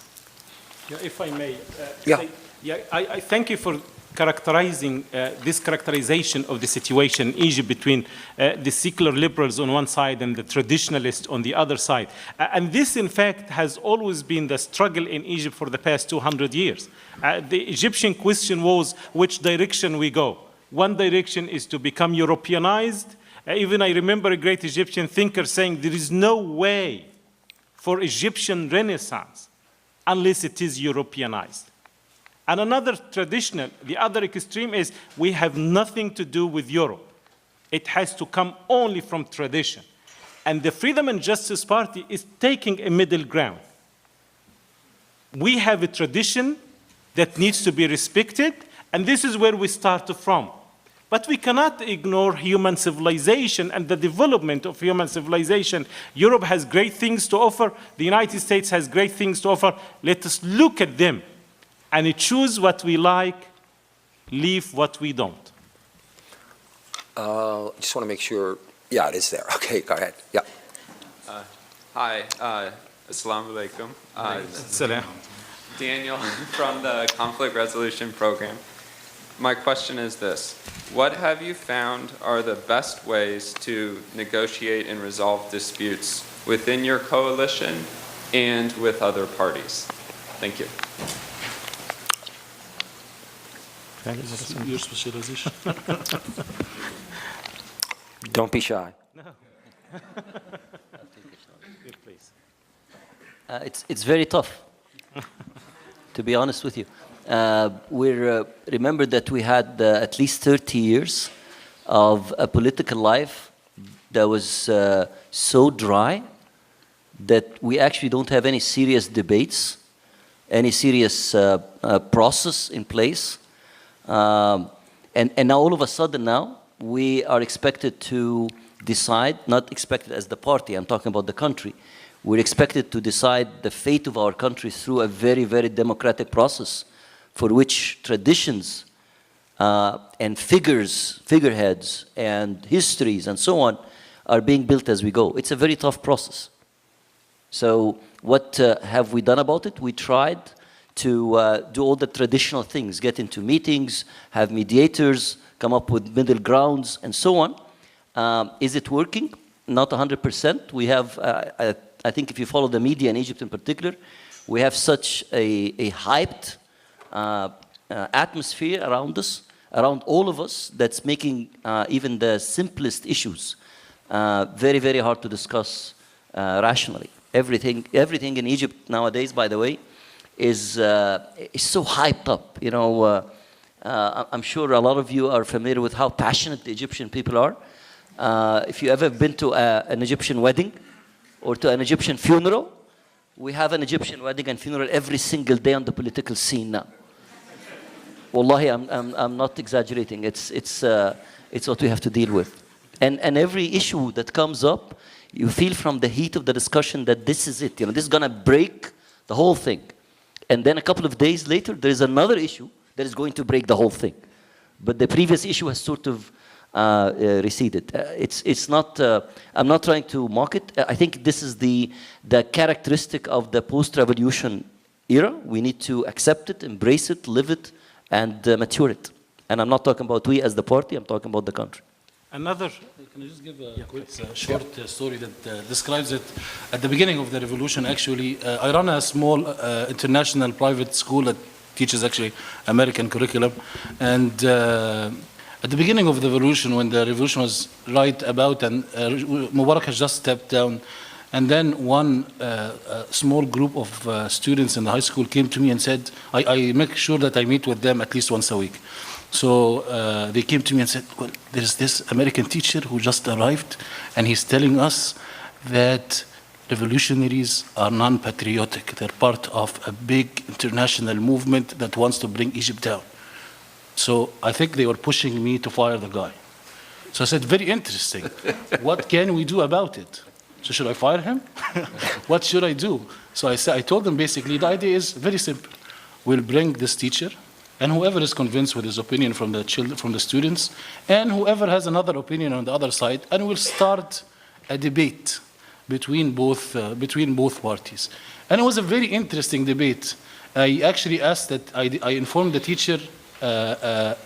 Yeah, if I may, Yeah. I thank you for characterizing this characterization of the situation in Egypt between the secular liberals on one side and the traditionalists on the other side. And this, in fact, has always been the struggle in Egypt for the past 200 years. The Egyptian question was which direction we go. One direction is to become Europeanized. Even I remember a great Egyptian thinker saying there is no way for Egyptian Renaissance unless it is Europeanized. And another traditional, the other extreme is we have nothing to do with Europe. It has to come only from tradition. And the Freedom and Justice Party is taking a middle ground. We have a tradition that needs to be respected, and this is where we start from. But we cannot ignore human civilization and the development of human civilization. Europe has great things to offer. The United States has great things to offer. Let us look at them and choose what we like, leave what we don't. I just want to make sure. Yeah, it is there. Okay, go ahead. Yeah. Hi, Assalamu alaikum. Salam. Daniel from the Conflict Resolution Program. My question is this: what have you found are the best ways to negotiate and resolve disputes within your coalition and with other parties? Thank you. Your specialization. Don't be shy. No. Please. It's very tough, to be honest with you. Remember that we had at least 30 years of a political life that was so dry that we actually don't have any serious debates, any serious process in place. And now all of a sudden now, we are expected to decide, not expected as the party, I'm talking about the country. We're expected to decide the fate of our country through a very, very democratic process for which traditions and figureheads and histories and so on are being built as we go. It's a very tough process. So what have we done about it? We tried to do all the traditional things, get into meetings, have mediators, come up with middle grounds, and so on. Is it working? Not 100%. We have, I think if you follow the media in Egypt in particular, we have such a hyped atmosphere around us, around all of us, that's making even the simplest issues very, very hard to discuss rationally. Everything in Egypt nowadays, by the way, is so hyped up. You know, I'm sure a lot of you are familiar with how passionate the Egyptian people are. If you ever been to an Egyptian wedding or to an Egyptian funeral, we have an Egyptian wedding and funeral every single day on the political scene now. Wallahi, I'm not exaggerating. It's what we have to deal with. And every issue that comes up, you feel from the heat of the discussion that this is it. You know, this is gonna break the whole thing. And then a couple of days later, there is another issue that is going to break the whole thing. But the previous issue has sort of receded. It's not. I'm not trying to mock it. I think this is the characteristic of the post-revolution era. We need to accept it, embrace it, live it, and mature it. And I'm not talking about we as the party. I'm talking about the country. Another. Can I just give a quick short story that describes it? At the beginning of the revolution, actually, I run a small international private school that teaches actually American curriculum. And at the beginning of the revolution, when the revolution was right about and Mubarak has just stepped down, and then one small group of students in the high school came to me and said, I make sure that I meet with them at least once a week. So they came to me and said, well, there's this American teacher who just arrived, and he's telling us that revolutionaries are non-patriotic. They're part of a big international movement that wants to bring Egypt down. So I think they were pushing me to fire the guy. So I said, very interesting. What can we do about it? So should I fire him? What should I do? So I told them basically the idea is very simple. We'll bring this teacher, and whoever is convinced with his opinion from the children, from the students, and whoever has another opinion on the other side, and we'll start a debate between both parties. And it was a very interesting debate. I actually asked that I informed the teacher the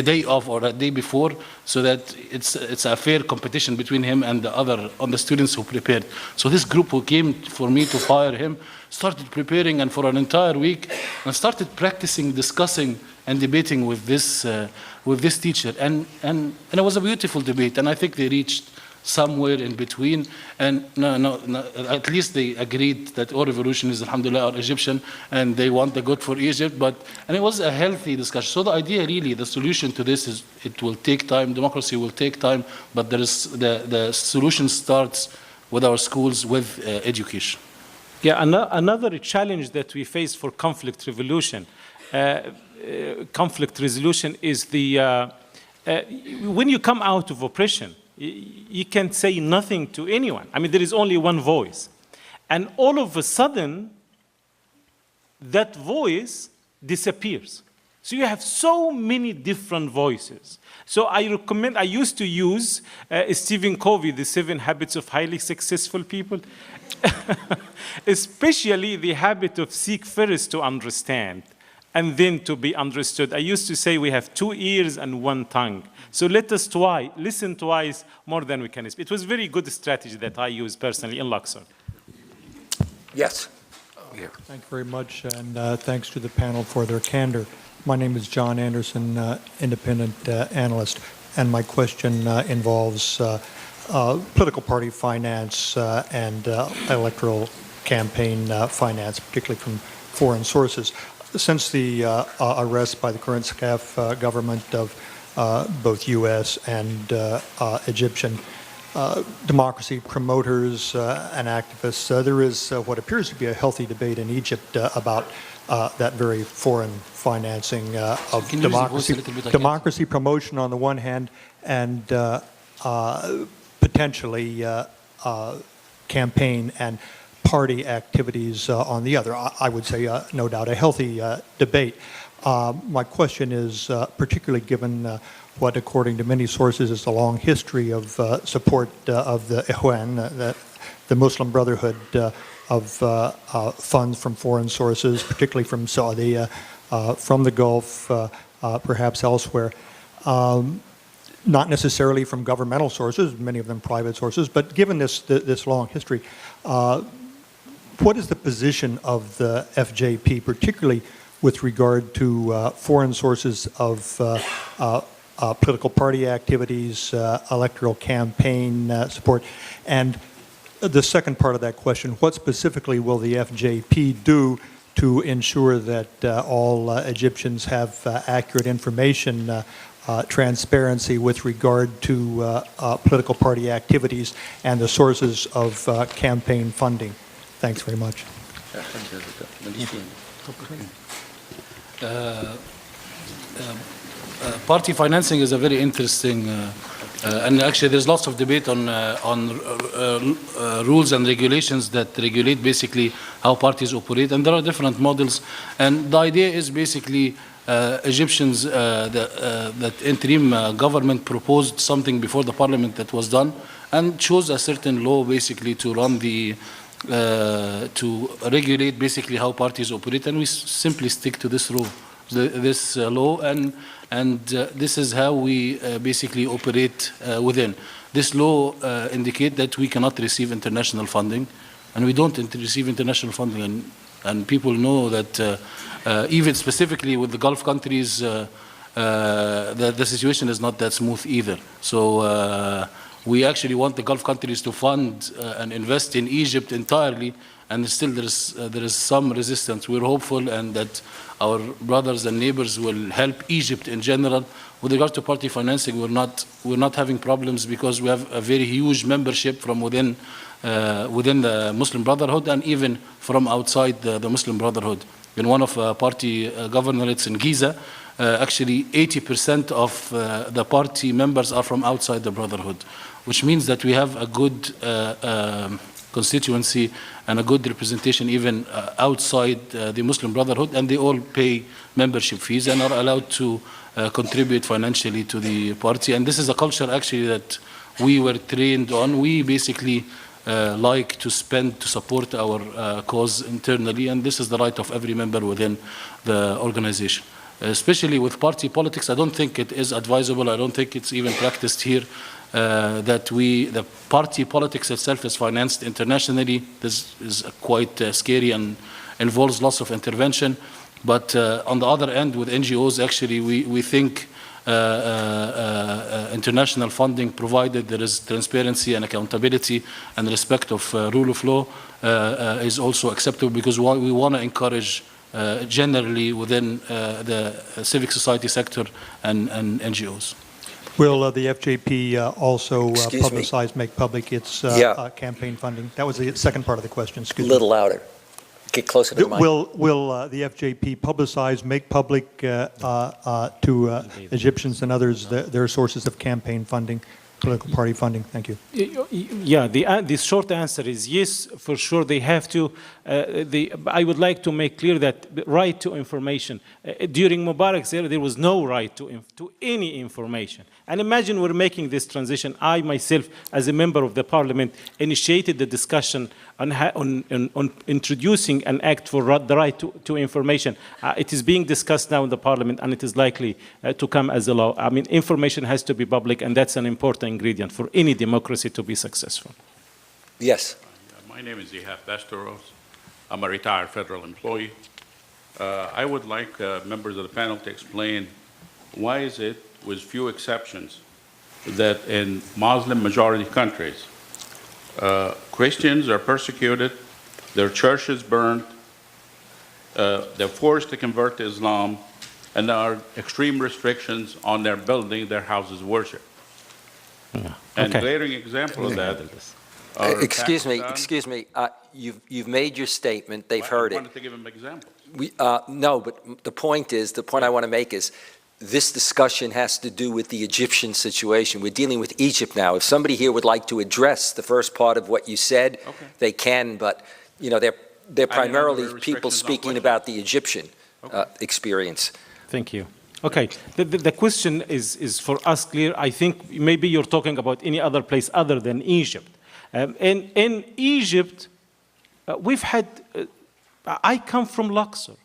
day of or the day before, so that it's a fair competition between him and the students who prepared. So this group who came for me to fire him started preparing, and for an entire week, and started practicing, discussing, and debating with this teacher. And it was a beautiful debate, and I think they reached somewhere in between, and at least they agreed that all revolutions, alhamdulillah, are Egyptian, and they want the good for Egypt, and it was a healthy discussion. So the idea really, the solution to this is, it will take time, democracy will take time, but there is, the solution starts with our schools, with education. Yeah, another challenge that we face for conflict resolution is when you come out of oppression, you can't say nothing to anyone. I mean, there is only one voice. And all of a sudden, that voice disappears. So you have so many different voices. So I used to use Stephen Covey, The 7 Habits of Highly Successful People, especially the habit of seek first to understand and then to be understood. I used to say we have 2 ears and 1 tongue. So let us listen twice more than we can speak. It was a very good strategy that I use personally in Luxor. Yes. Thank you very much, and thanks to the panel for their candor. My name is John Anderson, independent analyst, and my question involves political party finance and electoral campaign finance, particularly from foreign sources. Since the arrest by the current SCAF government of both U.S. and Egyptian democracy promoters and activists, there is what appears to be a healthy debate in Egypt about that very foreign financing of democracy promotion on the one hand, and potentially campaign and party activities on the other. I would say, no doubt, a healthy debate. My question is, particularly given what, according to many sources, is a long history of support of the Ikhwan, the Muslim Brotherhood, of funds from foreign sources, particularly from Saudi, from the Gulf, perhaps elsewhere. Not necessarily from governmental sources, many of them private sources, but given this long history, what is the position of the FJP, particularly with regard to foreign sources of political party activities, electoral campaign support? And the second part of that question, what specifically will the FJP do to ensure that all Egyptians have accurate information, transparency with regard to political party activities and the sources of campaign funding? Thanks very much. Party financing is a very interesting, and actually there's lots of debate on rules and regulations that regulate basically how parties operate, and there are different models. And the idea is basically Egyptians, that interim government proposed something before the parliament that was done, and chose a certain law basically to run the to regulate basically how parties operate, and we simply stick to this rule. this law, and this is how we basically operate within. This law indicates that we cannot receive international funding, and we don't receive international funding, and people know that even specifically with the Gulf countries, the situation is not that smooth either. So we actually want the Gulf countries to fund and invest in Egypt entirely, and still there is some resistance. We're hopeful and that our brothers and neighbors will help Egypt in general. With regard to party financing, we're not having problems because we have a very huge membership from within the Muslim Brotherhood and even from outside the Muslim Brotherhood. In one of party governorates in Giza, actually 80% of the party members are from outside the Brotherhood, which means that we have a good constituency and a good representation even outside the Muslim Brotherhood, and they all pay membership fees and are allowed to contribute financially to the party. And this is a culture actually that we were trained on. We basically like to spend to support our cause internally, and this is the right of every member within the organization. Especially with party politics, I don't think it is advisable, I don't think it's even practiced here, that the party politics itself is financed internationally. This is quite scary and involves lots of intervention. But on the other end, with NGOs, actually, we think international funding, provided there is transparency and accountability and respect of rule of law, is also acceptable, because we want to encourage generally within the civic society sector and NGOs. Will the FJP also publicize, make public its campaign funding? That was the second part of the question. Excuse me. A little louder. Get closer to the mic. Will the FJP publicize, make public to Egyptians and others their sources of campaign funding, political party funding? Thank you. Yeah, the short answer is yes, for sure they have to. I would like to make clear that the right to information, during Mubarak's era, there was no right to any information. And imagine we're making this transition. I myself, as a member of the parliament, initiated the discussion on introducing an act for the right to information. It is being discussed now in the parliament, and it is likely to come as a law. I mean, information has to be public, and that's an important ingredient for any democracy to be successful. Yes. My name is Ihab Bastoros. I'm a retired federal employee. I would like members of the panel to explain why is it, with few exceptions, that in Muslim majority countries, Christians are persecuted, their churches burned, they're forced to convert to Islam, and there are extreme restrictions on their building their houses of worship. Yeah. And a glaring example of that. Excuse me. You've made your statement. They've heard it. I wanted to give them examples. No, but the point I want to make is, this discussion has to do with the Egyptian situation. We're dealing with Egypt now. If somebody here would like to address the first part of what you said, they can, but they're primarily people speaking about the Egyptian experience. Thank you. Okay, the question is for us clear. I think maybe you're talking about any other place other than Egypt. In Egypt, we've had, I come from Luxor.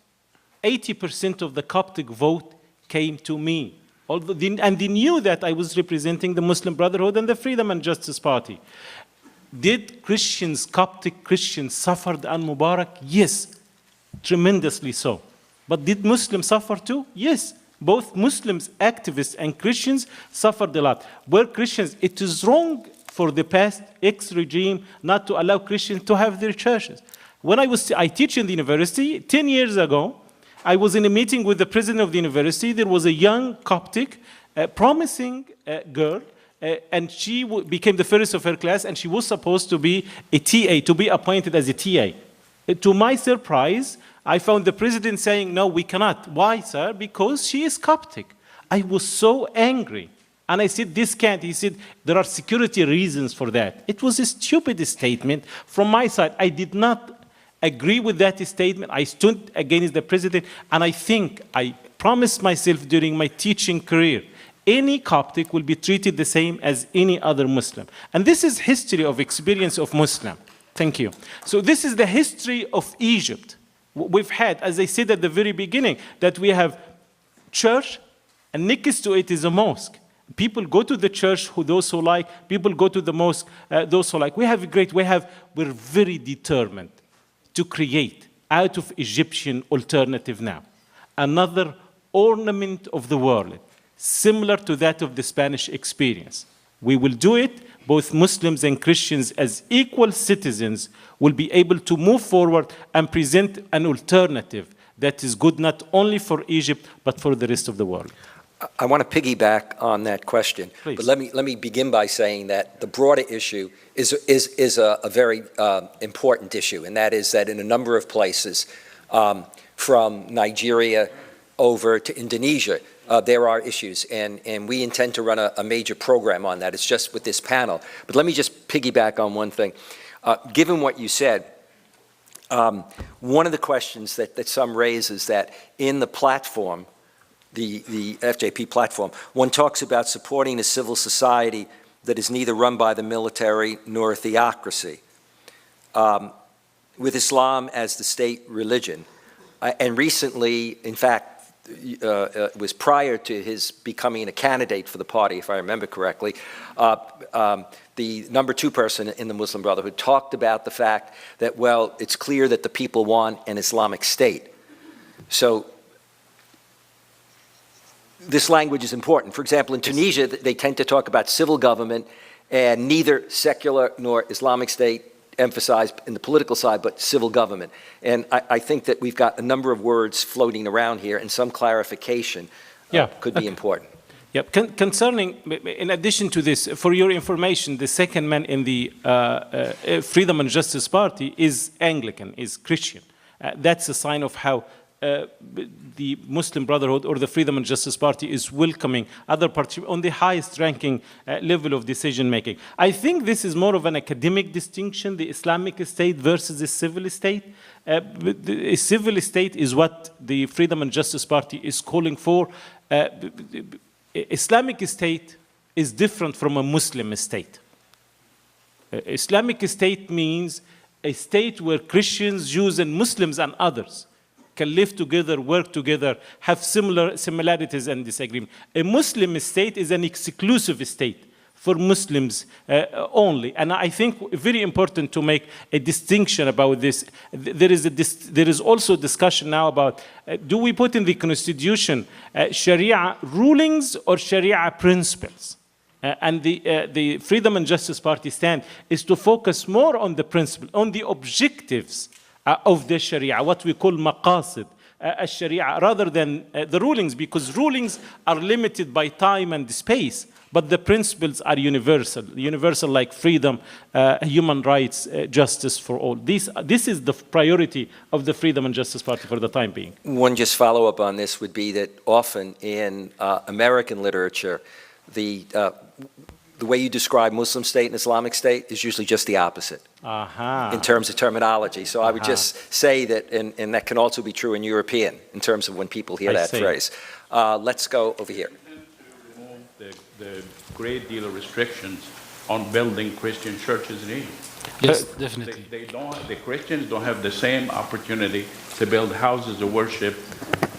80% of the Coptic vote came to me. And they knew that I was representing the Muslim Brotherhood and the Freedom and Justice Party. Did Coptic Christians suffer on Mubarak? Yes, tremendously so. But did Muslims suffer too? Yes. Both Muslims, activists, and Christians suffered a lot. Were Christians, it is wrong for the past ex-regime not to allow Christians to have their churches. When I teach in the university, 10 years ago, I was in a meeting with the president of the university. There was a young Coptic, promising girl, and she became the first of her class, and she was supposed to be a TA, to be appointed as a TA. To my surprise, I found the president saying, no, we cannot. Why, sir? Because she is Coptic. I was so angry. And I said, this can't. He said, there are security reasons for that. It was a stupid statement from my side. I did not agree with that statement. I stood against the president, and I think I promised myself during my teaching career, any Coptic will be treated the same as any other Muslim. And this is history of experience of Muslim. Thank you. So this is the history of Egypt. We've had, as I said at the very beginning, that we have church, and next to it is a mosque. People go to the church, those who like. People go to the mosque, those who like. We're very determined to create out of Egyptian alternative now another ornament of the world, similar to that of the Spanish experience. We will do it. Both Muslims and Christians, as equal citizens, will be able to move forward and present an alternative that is good not only for Egypt, but for the rest of the world. I want to piggyback on that question, Please. but let me begin by saying that the broader issue is a very important issue, and that is that in a number of places, from Nigeria over to Indonesia, there are issues, and we intend to run a major program on that. It's just with this panel. But let me just piggyback on one thing. Given what you said, one of the questions that some raise is that in the platform, the FJP platform, one talks about supporting a civil society that is neither run by the military nor a theocracy, with Islam as the state religion. And recently, in fact, it was prior to his becoming a candidate for the party, if I remember correctly, the number 2 person in the Muslim Brotherhood talked about the fact that, well, it's clear that the people want an Islamic state. So this language is important. For example, in Tunisia, they tend to talk about civil government, and neither secular nor Islamic state emphasized in the political side, but civil government. And I think that we've got a number of words floating around here, and some clarification could be important. Yep. Concerning, in addition to this, for your information, the second man in the Freedom and Justice Party is Anglican, is Christian. That's a sign of how the Muslim Brotherhood or the Freedom and Justice Party is welcoming other parties on the highest ranking level of decision making. I think this is more of an academic distinction, the Islamic state versus the civil state. The civil state is what the Freedom and Justice Party is calling for. Islamic state is different from a Muslim state. Islamic state means a state where Christians, Jews, and Muslims and others can live together, work together, have similarities and disagreement. A Muslim state is an exclusive state for Muslims only. And I think very important to make a distinction about this. There is also discussion now about, do we put in the Constitution Sharia rulings or Sharia principles? And the Freedom and Justice Party stand is to focus more on the principle, on the objectives of the Sharia, what we call maqasid al-Sharia, rather than the rulings, because rulings are limited by time and space, but the principles are universal like freedom, human rights, justice for all. This is the priority of the Freedom and Justice Party for the time being. One just follow-up on this would be that often in American literature, the way you describe Muslim state and Islamic state is usually just the opposite in terms of terminology. So I would just say that, and that can also be true in European in terms of when people hear that phrase. Let's go over here. The great deal of restrictions on building Christian churches in Egypt. Yes, definitely. The Christians don't have the same opportunity to build houses of worship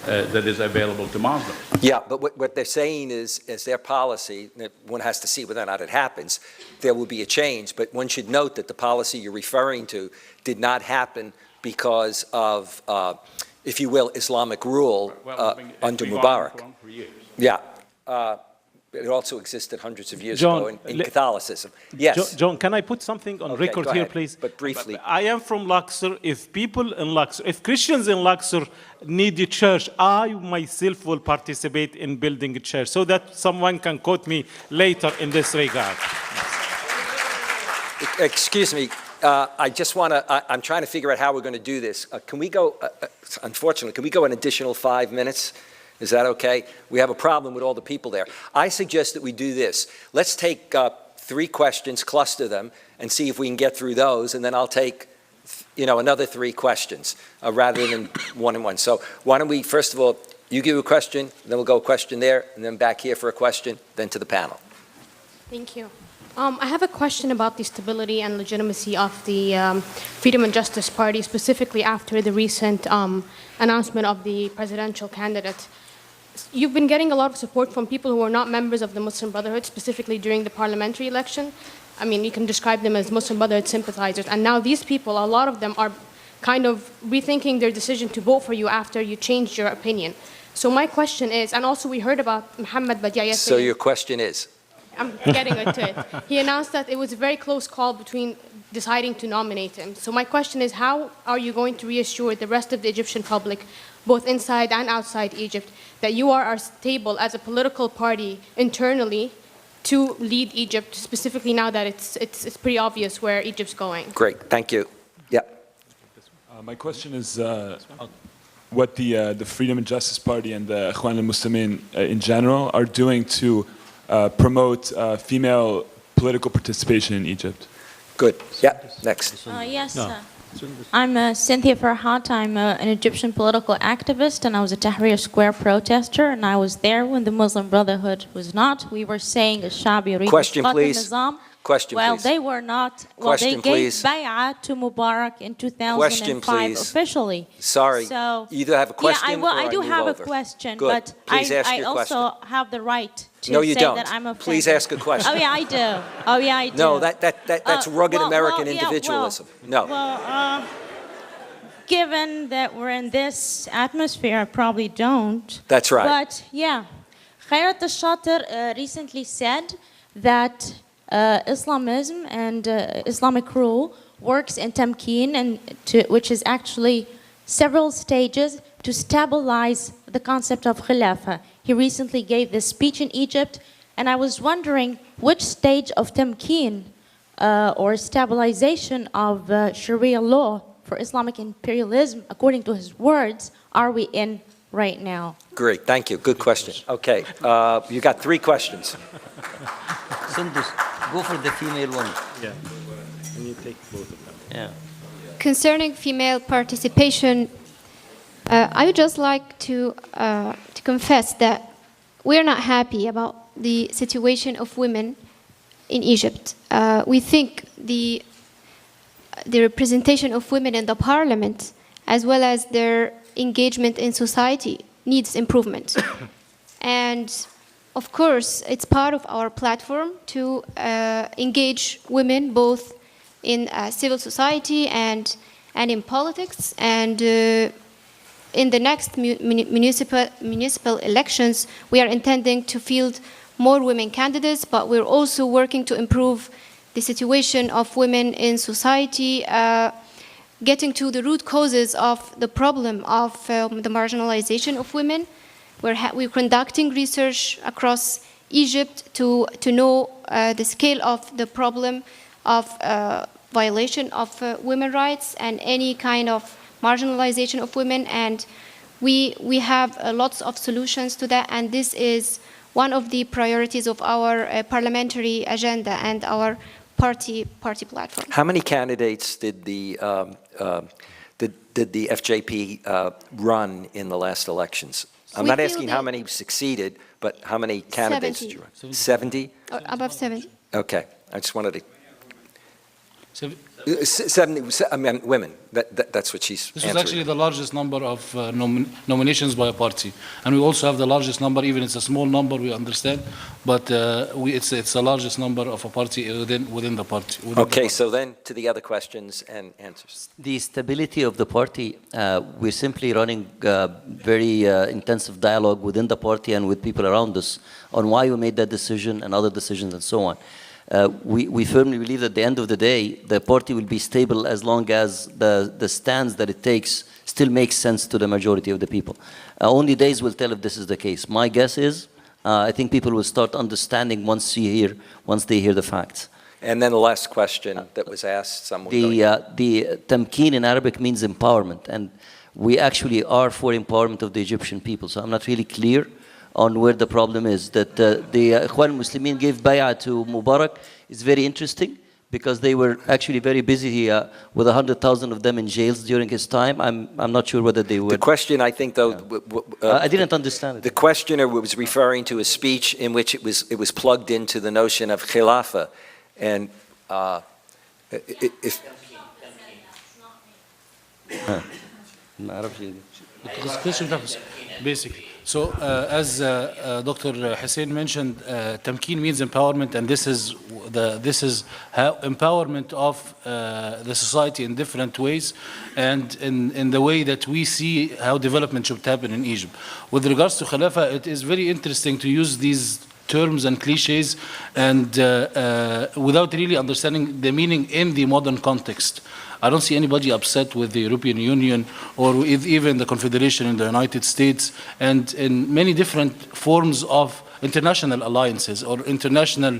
that is available to Muslims. Yeah, but what they're saying is their policy, one has to see whether or not it happens, there will be a change, but one should note that the policy you're referring to did not happen because of, if you will, Islamic rule under Mubarak. Yeah. It also existed hundreds of years ago in Catholicism. Yes. John, can I put something on record here, please? But briefly. I am from Luxor. If people in Luxor, if Christians in Luxor need a church, I myself will participate in building a church so that someone can quote me later in this regard. Excuse me. I just want to, I'm trying to figure out how we're going to do this. Can we go, unfortunately, can we go an additional 5 minutes? Is that okay? We have a problem with all the people there. I suggest that we do this. Let's take 3 questions, cluster them, and see if we can get through those, and then I'll take, another 3 questions rather than one and one. So why don't we, first of all, you give a question, then we'll go a question there, and then back here for a question, then to the panel. Thank you. I have a question about the stability and legitimacy of the Freedom and Justice Party, specifically after the recent announcement of the presidential candidate. you've been getting a lot of support from people who are not members of the Muslim Brotherhood, specifically during the parliamentary election. I mean, you can describe them as Muslim Brotherhood sympathizers. And now these people, a lot of them are kind of rethinking their decision to vote for you after you changed your opinion. So my question is, and also we heard about Muhammad Badia yesterday. So your question is? I'm getting into it. He announced that it was a very close call between deciding to nominate him. So my question is, how are you going to reassure the rest of the Egyptian public, both inside and outside Egypt, that you are stable as a political party internally to lead Egypt, specifically now that it's pretty obvious where Egypt's going? Great, thank you. Yeah. My question is what the Freedom and Justice Party and the Ikhwan al-Muslimin in general are doing to promote female political participation in Egypt. Good. Yeah, next. Yes. I'm Cynthia Farhat. I'm an Egyptian political activist, and I was a Tahrir Square protester, and I was there when the Muslim Brotherhood was not. We were saying الشعب يريد Question, إسقاط please. النظام. Question, well, please. they were not. Well, Question, they gave please. bay'ah to Mubarak in 2005 Question, please. officially. Sorry. So, you either have a question yeah, I or do move have over. a question, Good. but Please ask I your also question. have the right to No, you say don't. that I'm offended. Please ask a question. Oh, yeah, I do. Oh, yeah, I do. No, that's rugged American yeah, individualism. No. Well, given that we're in this atmosphere, I probably don't. That's right. But yeah, Khairat al-Shater recently said that Islamism and Islamic rule works in tamkeen, and which is actually several stages to stabilize the concept of khilafah. He recently gave this speech in Egypt, and I was wondering which stage of tamkeen or stabilization of Sharia law for Islamic imperialism, according to his words, are we in right now? Great, thank you. Good question. Okay, you got 3 questions. Sondos, go for the female one. Yeah, and you take both of them. Yeah. Concerning female participation, I would just like to confess that we're not happy about the situation of women in Egypt. We think the representation of women in the parliament, as well as their engagement in society, needs improvement. And of course, it's part of our platform to engage women both in civil society and in politics. And in the next municipal elections, we are intending to field more women candidates, but we're also working to improve the situation of women in society, getting to the root causes of the problem of the marginalization of women. We're conducting research across Egypt to know the scale of the problem of violation of women's rights and any kind of marginalization of women. And we have lots of solutions to that, and this is one of the priorities of our parliamentary agenda and our party platform. How many candidates did the FJP run in the last elections? I'm not asking how many succeeded, but how many candidates did you run? 70? Above 70. Okay, I just wanted to. 70, I mean, women. That's what she's This answering. was actually the largest number of nominations by a party, and we also have the largest number. Even it's a small number, we understand, but it's the largest number of a party within the party. Okay, so then to the other questions and answers. The stability of the party, we're simply running very intensive dialogue within the party and with people around us on why we made that decision and other decisions and so on. We firmly believe that at the end of the day, the party will be stable as long as the stance that it takes still makes sense to the majority of the people. Only days will tell if this is the case. My guess is, I think people will start understanding once they hear the facts. And then the last question that was asked, someone. The tamkeen in Arabic means empowerment, and we actually are for empowerment of the Egyptian people. So I'm not really clear on where the problem is. That the Ikhwan al-Muslimin gave bay'ah to Mubarak is very interesting because they were actually very busy with 100,000 of them in jails during his time. I'm not sure whether they were. The question, I think, though, I didn't understand it. The questioner was referring to a speech in which it was plugged into the notion of khilafah, and if. Basically, So, as Dr. Hussein mentioned, Tamkeen means empowerment, and this is how empowerment of the society in different ways, and in the way that we see how development should happen in Egypt. With regards to Khilafah, it is very interesting to use these terms and cliches, and without really understanding the meaning in the modern context. I don't see anybody upset with the European Union or with even the Confederation in the United States, and in many different forms of international alliances or international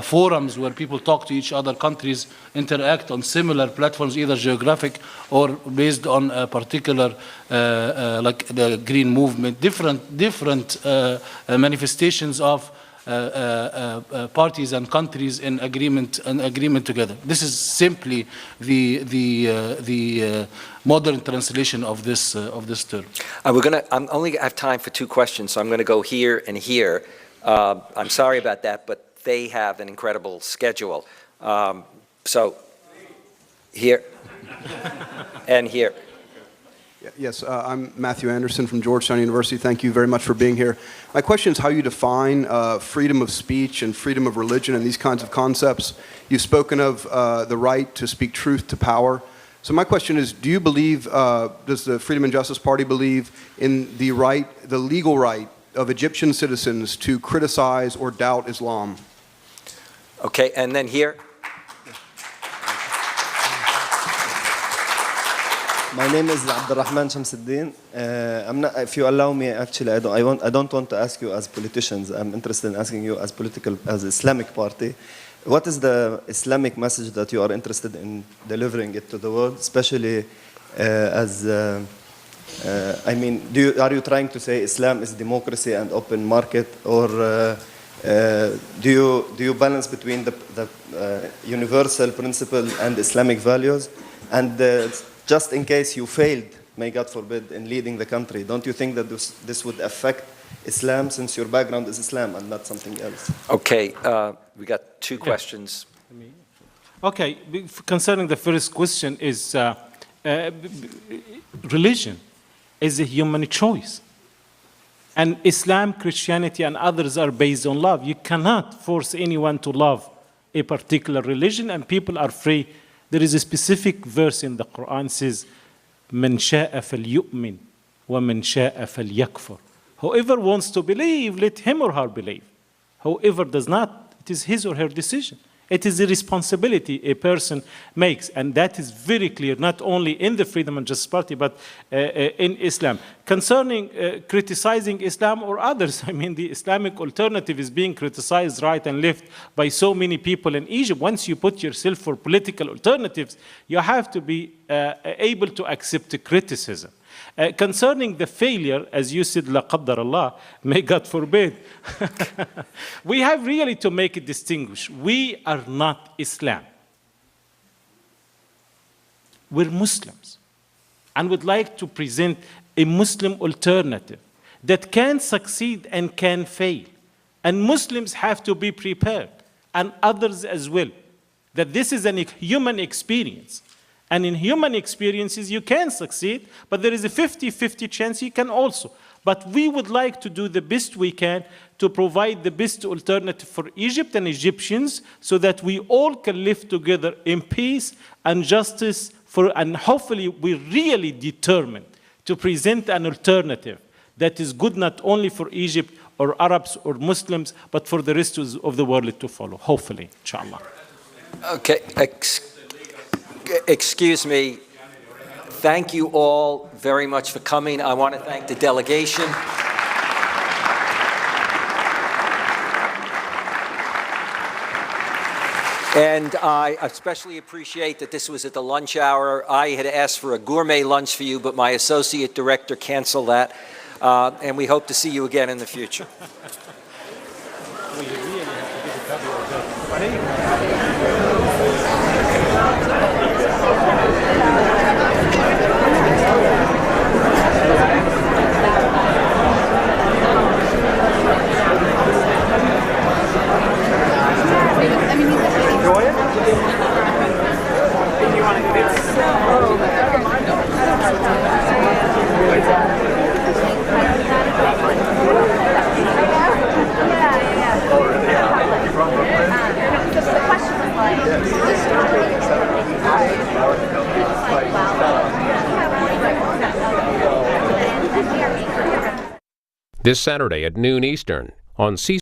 forums where people talk to each other, countries interact on similar platforms, either geographic or based on a particular, like the Green Movement, different manifestations of parties and countries in agreement together. This is simply the modern translation of this term. I'm only have time for 2 questions, so I'm going to go here and here. I'm sorry about that, but they have an incredible schedule. So here and here. Yes, I'm Matthew Anderson from Georgetown University. Thank you very much for being here. My question is how you define freedom of speech and freedom of religion and these kinds of concepts. You've spoken of the right to speak truth to power. So my question is, do you believe, does the Freedom and Justice Party believe in the right, the legal right of Egyptian citizens to criticize or doubt Islam? Okay, and then here. My name is Abdurrahman Shamsuddin. I'm not, if you allow me, actually, I don't want to ask you as politicians. I'm interested in asking you as Islamic party. What is the Islamic message that you are interested in delivering it to the world, especially I mean, are you trying to say Islam is democracy and open market, or do you balance between the universal principle and Islamic values? And just in case you failed, may God forbid, in leading the country, don't you think that this would affect Islam, since your background is Islam and not something else? Okay, we got 2 questions. Okay, concerning the first question is religion is a human choice. And Islam, Christianity, and others are based on love. You cannot force anyone to love a particular religion, and people are free. There is a specific verse in the Quran says, "Man sha'a falyu'min, wa man sha'a falyakfur." Whoever wants to believe, let him or her believe. Whoever does not, it is his or her decision. It is a responsibility a person makes, and that is very clear, not only in the Freedom and Justice Party, but in Islam. Concerning criticizing Islam or others, I mean, the Islamic alternative is being criticized right and left by so many people in Egypt. Once you put yourself for political alternatives, you have to be able to accept the criticism. Concerning the failure, as you said, la qaddar Allah, may God forbid, we have really to make it distinguish. We are not Islam. We're Muslims, and would like to present a Muslim alternative that can succeed and can fail. And Muslims have to be prepared, and others as well, that this is a human experience. And in human experiences, you can succeed, but there is a 50-50 chance you can also. But we would like to do the best we can to provide the best alternative for Egypt and Egyptians so that we all can live together in peace and justice, and hopefully we're really determined to present an alternative that is good not only for Egypt or Arabs or Muslims, but for the rest of the world to follow, hopefully, inshallah. Okay, excuse me. Thank you all very much for coming. I want to thank the delegation. And I especially appreciate that this was at the lunch hour. I had asked for a gourmet lunch for you, but my associate director canceled that. And we hope to see you again in the future. This Saturday at noon Eastern on C